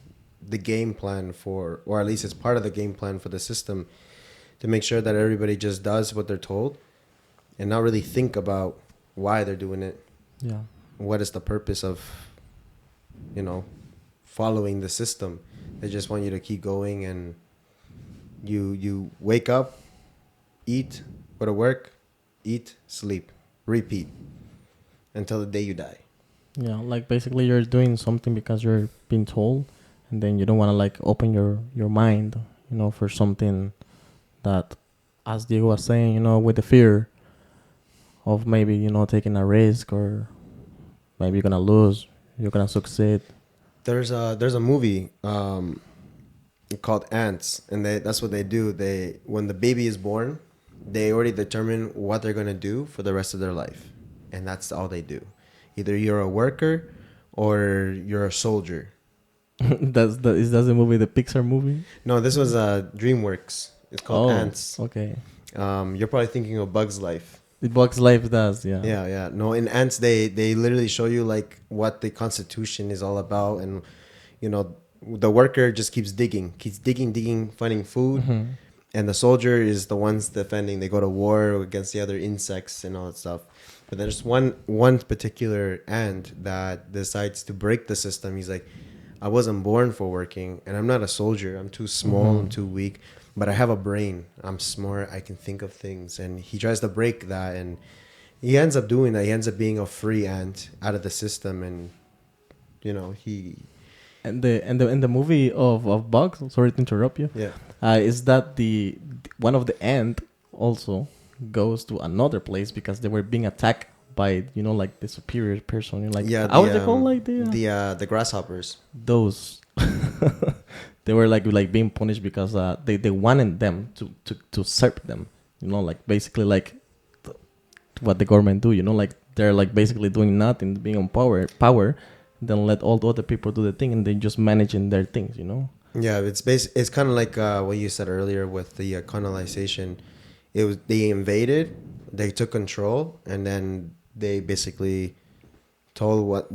the game plan for, or at least it's part of the game plan for the system, to make sure that everybody just does what they're told and not really think about why they're doing it. Yeah. What is the purpose of, you know, following the system? They just want you to keep going, and you wake up, eat, go to work, eat, sleep, repeat until the day you die. Yeah, like basically you're doing something because you're being told, and then you don't want to like open your mind, for something that, as Diego was saying, with the fear of maybe taking a risk, or maybe you're gonna lose, you're gonna succeed. There's a movie called Ants, and that's what they do. When the baby is born, they already determine what they're gonna do for the rest of their life, and that's all they do. Either you're a worker or you're a soldier. Is that the movie, the Pixar movie? No, this was DreamWorks. It's called Ants. Okay. You're probably thinking of Bug's Life. The Bugs Life does, yeah. Yeah. No, in Ants, they literally show you like what the Constitution is all about, and the worker just keeps digging, finding food, and the soldier is the ones defending. They go to war against the other insects and all that stuff. But there's one particular ant that decides to break the system. He's like, I wasn't born for working, and I'm not a soldier. I'm too small. I'm too weak. But I have a brain. I'm smart. I can think of things. And he tries to break that, and he ends up doing that. He ends up being a free ant out of the system, and he. And the movie of Bugs. Sorry to interrupt you. Yeah. Is that the one of the ant also goes to another place because they were being attacked by like the superior person. How would they call the grasshoppers? Those. They were like being punished because they wanted them to serve them, basically what the government do, they're basically doing nothing, being on power, then let all the other people do the thing, and they just managing their things. Yeah, it's kind of like what you said earlier with the colonization. They invaded, they took control, and then they basically told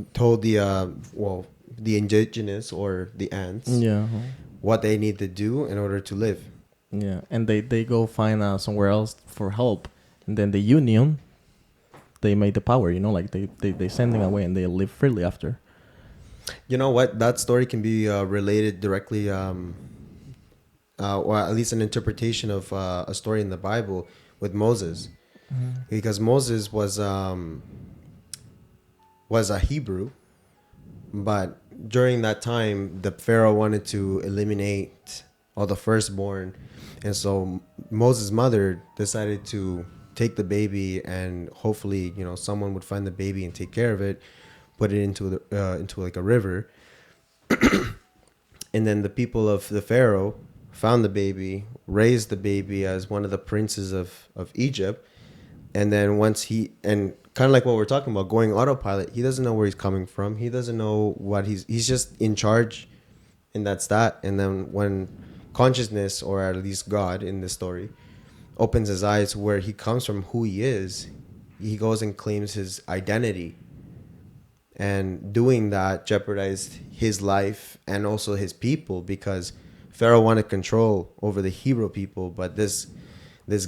the indigenous or the ants what they need to do in order to live. Yeah, and they go find somewhere else for help, and then the union, they made the power. They send them away, and they live freely after. You know what? That story can be related directly, or at least an interpretation of a story in the Bible with Moses, because Moses was a Hebrew, but during that time, the Pharaoh wanted to eliminate all the firstborn, and so Moses' mother decided to take the baby, and hopefully, someone would find the baby and take care of it, put it into like a river, and then the people of the Pharaoh found the baby, raised the baby as one of the princes of Egypt, and then kind of like what we're talking about, going autopilot. He doesn't know where he's coming from. He doesn't know what he's just in charge, and that's that. And then when consciousness, or at least God in this story, opens his eyes where he comes from, who he is, he goes and claims his identity. And doing that jeopardized his life and also his people, because Pharaoh wanted control over the Hebrew people, but this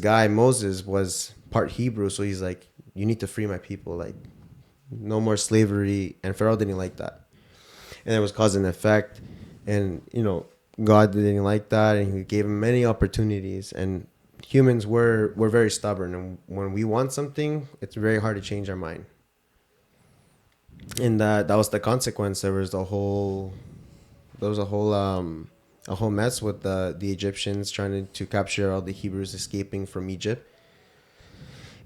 guy Moses was part Hebrew, so he's like, you need to free my people, like no more slavery. And Pharaoh didn't like that, and it was cause and effect, and God didn't like that, and he gave him many opportunities. And humans were very stubborn, and when we want something, it's very hard to change our mind. And that was the consequence. There was a whole mess with the Egyptians trying to capture all the Hebrews escaping from Egypt.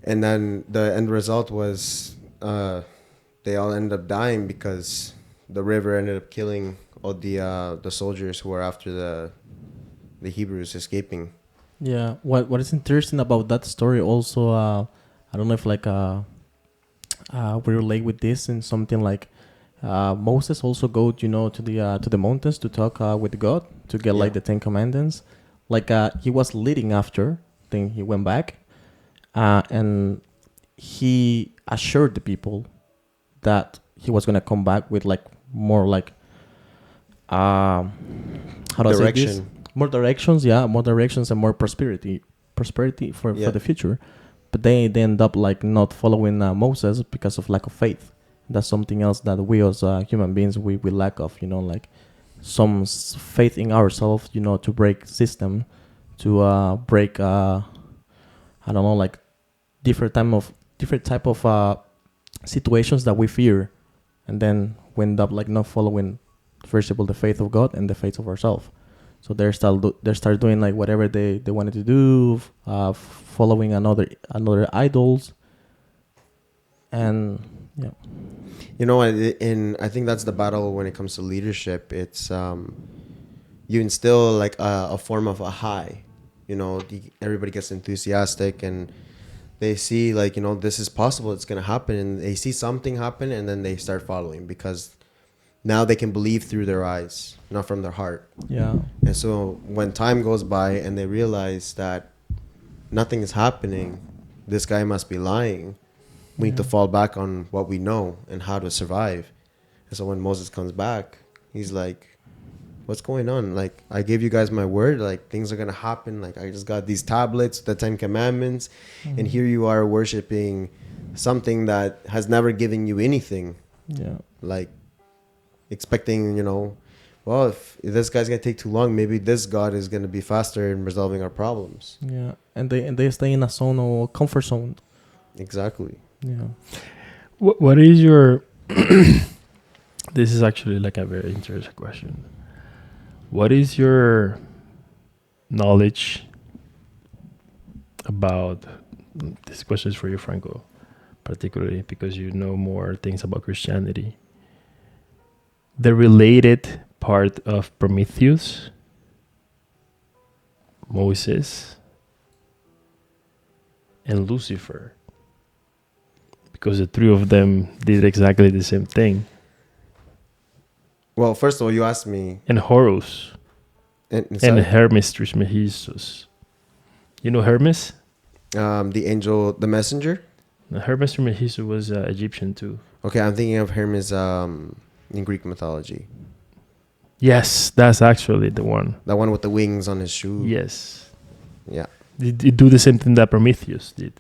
And then the end result was they all ended up dying because the river ended up killing all the soldiers who were after the Hebrews escaping. Yeah, what is interesting about that story also, I don't know if we relate with this in something like Moses also go to the mountains to talk with God to get the 10 commandments. He was leading after, then he went back, and he assured the people that he was gonna come back with more how do I say this? More directions, and more prosperity for the future. But they end up not following Moses because of lack of faith. That's something else that we as human beings we lack of, some faith in ourselves, to break system, to break different type of situations that we fear, and then we end up not following first of all, the faith of God and the faith of ourselves. So they start doing like whatever they wanted to do, following another idols, and yeah. You know, I think that's the battle when it comes to leadership. It's you instill like a form of a high. You know, everybody gets enthusiastic and they see like, you know, this is possible, it's gonna happen, and they see something happen, and then they start following because now they can believe through their eyes, not from their heart. Yeah. And so when time goes by and they realize that nothing is happening, this guy must be lying. We need to fall back on what we know and how to survive. And so when Moses comes back, he's like, what's going on? Like, I gave you guys my word, like things are going to happen. Like, I just got these tablets, the 10 commandments, and here you are worshiping something that has never given you anything. Yeah. Like, expecting, you know, well, if this guy's going to take too long, maybe this God is going to be faster in resolving our problems. Yeah. And they stay in a zone or comfort zone. Exactly. Yeah. What is your... This is actually like a very interesting question. What is your knowledge about... This question is for you, Franco, particularly because you know more things about Christianity. The related part of Prometheus, Moses, and Lucifer, because the three of them did exactly the same thing. Well, first of all, you asked me. And Horus And Hermes Trismegistus. You know Hermes? the angel, the messenger. Hermes Trismegistus was Egyptian too. Okay, I'm thinking of Hermes in Greek mythology. Yes, that's actually the one. That one with the wings on his shoe. Yes. Yeah. Did it do the same thing that Prometheus did?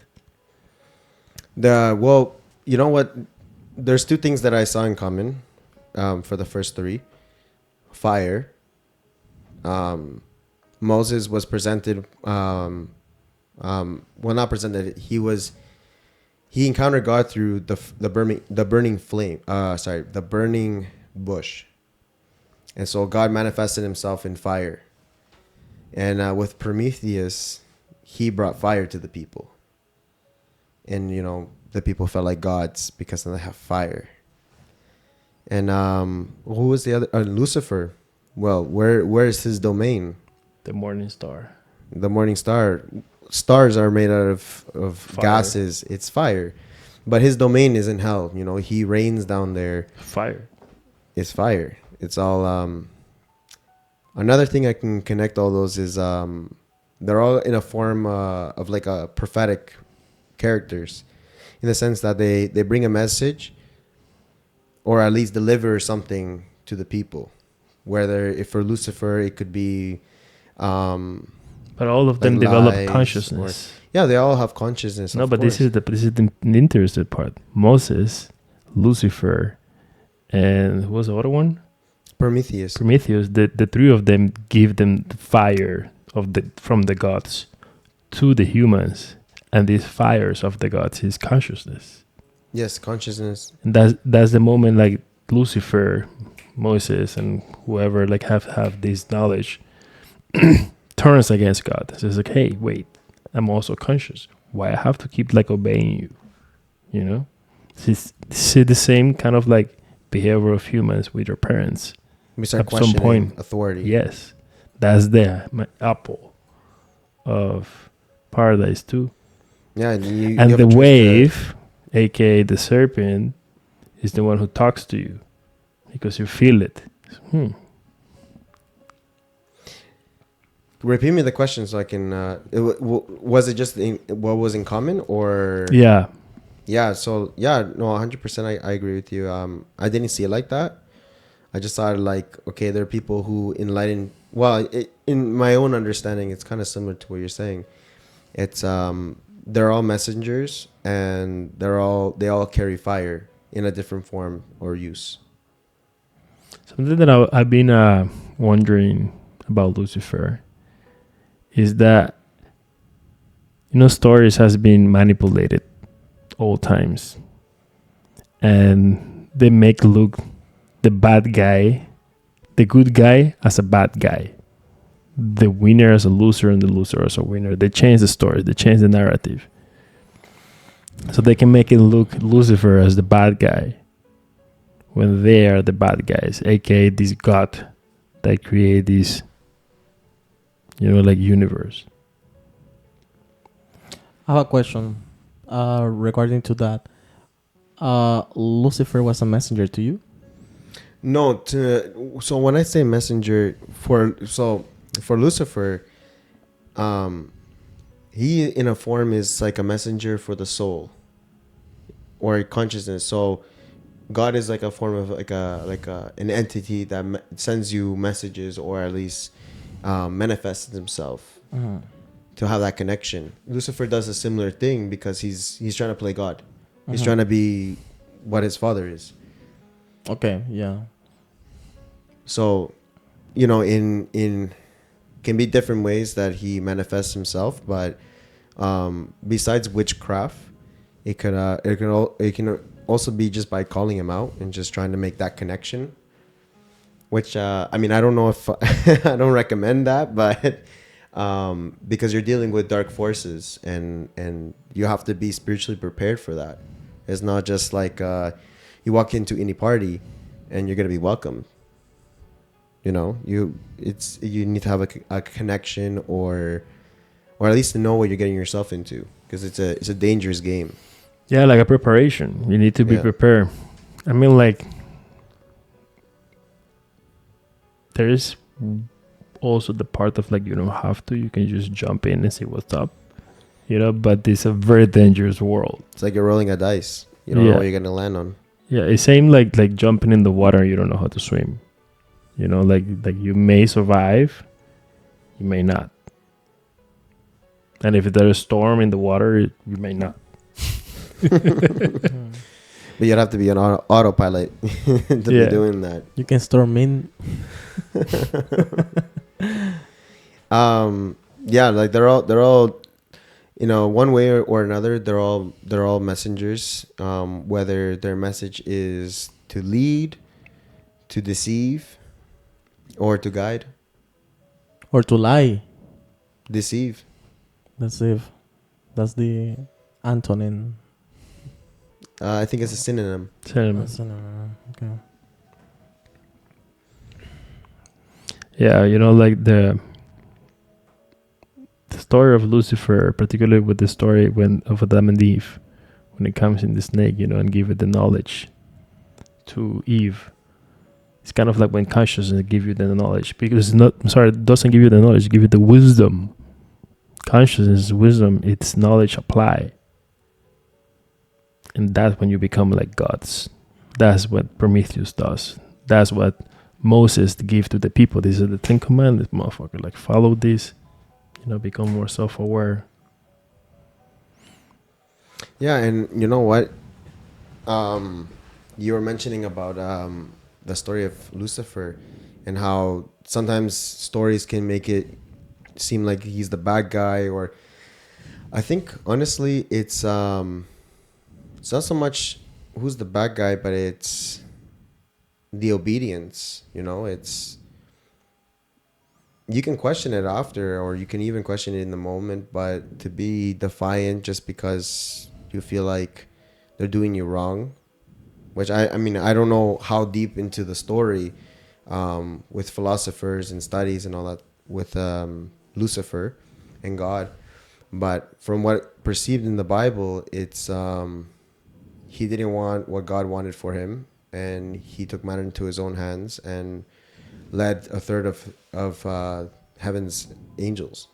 Well, you know what? There's two things that I saw in common for the first three. Fire. Moses was presented. Well, not presented. He encountered God through the burning flame. The burning bush. And so God manifested himself in fire. And with Prometheus, he brought fire to the people. And, you know, the people felt like gods because they have fire. And who was the other? Lucifer. Well, where is his domain? The morning star. The morning star. Stars are made out of Fire. gases. It's fire. But his domain is in hell. You know, he reigns down there. Fire. It's fire. It's all... Another thing I can connect all those is they're all in a form of like a prophetic characters, in the sense that they bring a message, or at least deliver something to the people. Whether if for Lucifer it could be, but all of them like develop lies, consciousness. yeah, they all have consciousness. No, of but course. this is the interesting part. Moses, Lucifer, and who was the other one? Prometheus. Prometheus. The three of them give them the fire from the gods to the humans, and these fires of the gods is consciousness. Yes, consciousness. And that's the moment like Lucifer, Moses, and whoever like have this knowledge turns against God. So it's like, hey, wait, I'm also conscious. Why I have to keep like obeying you? You know, see the same kind of like behavior of humans with their parents. We start At some questioning point, authority. Yes, that's the apple of paradise too. Yeah, and you And have the a choice wave, aka the serpent, is the one who talks to you because you feel it. Repeat me the question so I can. Was it just what was in common, or? Yeah. Yeah. So yeah, no, 100%. I agree with you. I didn't see it like that. I just thought like, okay, there are people who enlighten. Well, in my own understanding, it's kind of similar to what you're saying. It's they're all messengers, and they all carry fire in a different form or use. Something that I've been wondering about Lucifer is that, you know, stories has been manipulated all times, and they make look the bad guy the good guy as a bad guy, the winner as a loser, and the loser as a winner. They change the story, they change the narrative, so they can make it look Lucifer as the bad guy when they are the bad guys, aka this god that create this, like universe. I have a question regarding to that. Lucifer was a messenger to you? No, so when I say messenger for Lucifer, he in a form is like a messenger for the soul or consciousness. So God is like a form of like an entity that sends you messages, or at least manifests himself to have that connection. Lucifer does a similar thing because he's trying to play God. He's trying to be what his father is. Okay, yeah. So, in can be different ways that he manifests himself, but besides witchcraft, it can also be just by calling him out and just trying to make that connection. Which I don't know if I don't recommend that, but because you're dealing with dark forces and you have to be spiritually prepared for that. It's not just like you walk into any party and you're gonna be welcomed. You need to have a connection, or at least to know what you're getting yourself into, because it's a dangerous game. Yeah, like a preparation. You need to be prepared. There is also the part of like you don't have to. You can just jump in and see what's up. But it's a very dangerous world. It's like you're rolling a dice. You don't know what you're gonna land on. Yeah, it's same like jumping in the water and you don't know how to swim. Like you may survive, you may not. And if there's a storm in the water, you may not. But you'd have to be an autopilot to be doing that. You can storm in. Like they're all one way or another, they're all messengers, whether their message is to lead, to deceive, or to guide. Or to lie. Deceive. That's the antonym. I think it's a synonym. Okay. Yeah, like the story of Lucifer, particularly with the story of Adam and Eve, when it comes in the snake, and give it the knowledge to Eve. It's kind of like when consciousness give you the knowledge, because it doesn't give you the knowledge, give you the wisdom. Consciousness, wisdom, it's knowledge applied. And that's when you become like gods. That's what Prometheus does. That's what Moses gave to the people. These are the 10 commandments, motherfucker. Like, follow this, become more self-aware. Yeah, and you know what? You were mentioning about the story of Lucifer and how sometimes stories can make it seem like he's the bad guy, or I think honestly it's not so much who's the bad guy, but it's the obedience. It's, you can question it after, or you can even question it in the moment, but to be defiant just because you feel like they're doing you wrong, which I don't know how deep into the story with philosophers and studies and all that with Lucifer and God, but from what perceived in the Bible, it's he didn't want what God wanted for him, and he took matter into his own hands and led a third of heaven's angels.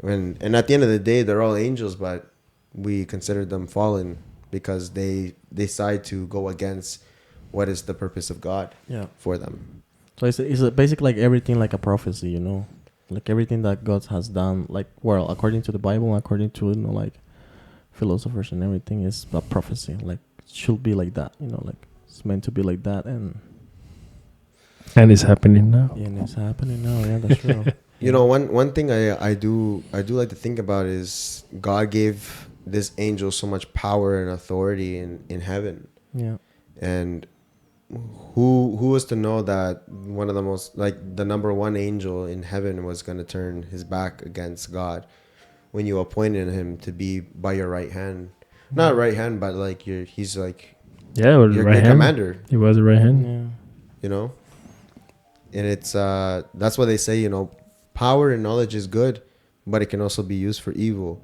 And at the end of the day, they're all angels, but we consider them fallen because they decide to go against what is the purpose of God for them. So it's basically like everything like a prophecy, like everything that God has done, like, well, according to the Bible, according to like philosophers and everything, is a prophecy. Like, it should be like that, like it's meant to be like that, and it's happening now. Yeah, and it's happening now. Yeah, that's true. One thing I do like to think about is God gave this angel so much power and authority in heaven. Yeah. And who was to know that one of the most, like, the number one angel in heaven was going to turn his back against God when you appointed him to be by your right hand? Not right hand, but like he's like Yeah, or your right hand. commander. He was the right hand. Yeah. You know, and it's that's what they say. You know, power and knowledge is good, but it can also be used for evil.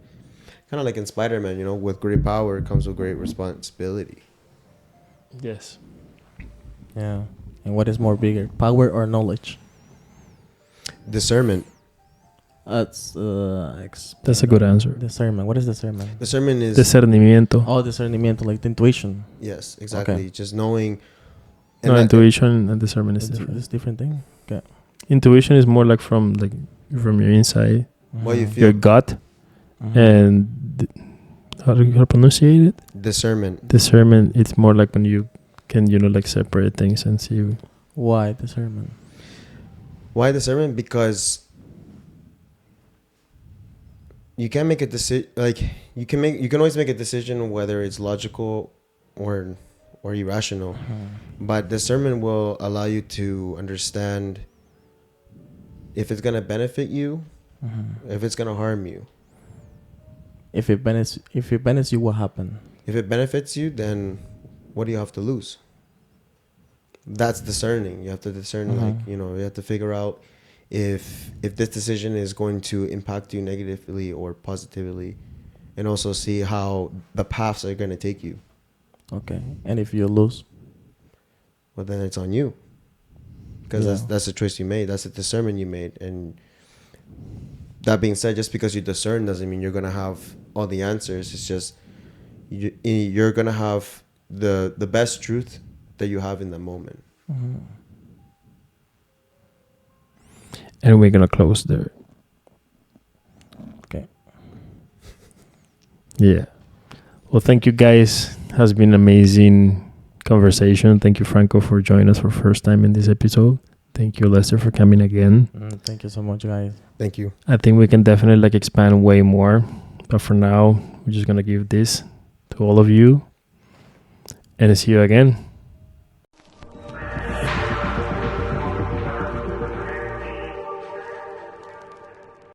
Kind of like in Spider-Man. You know, with great power comes with great responsibility. Yes. Yeah. And what is more bigger, power or knowledge? Discernment. That's That's a good answer. discernment. What is discernment? Discernment is Discernimiento. Oh, discernment, like the intuition. yes, exactly. Okay. Just knowing. No, that- intuition and discernment is different. It's different thing. Okay. Intuition is more like from your inside, What you Mhm. feel. your gut, Mhm. and how do you pronunciate it? Discernment. Discernment. It's more like when you can like separate things and see. Why discernment? Why discernment? Because you can make a decision. Like you can always make a decision whether it's logical or irrational. But discernment will allow you to understand if it's gonna benefit you, if it's gonna harm you. If it benefits you, what happened? If it benefits you, then what do you have to lose? That's discerning. You have to discern, Mhm. like, you have to figure out if this decision is going to impact you negatively or positively, and also see how the paths are going to take you. Okay. And if you lose, Well, then it's on you, because Yeah. that's the choice you made. That's the discernment you made. And that being said, just because you discern doesn't mean you're going to have all the answers. It's just you're going to have the best truth that you have in the moment. And we're gonna close there. okay. Yeah. Well, thank you guys. Has been amazing conversation. Thank you, Franco, for joining us for first time in this episode. Thank you, Lester, for coming again. Thank you so much, guys. Thank you. I think we can definitely expand way more, but for now, we're just gonna give this to all of you, and see you again.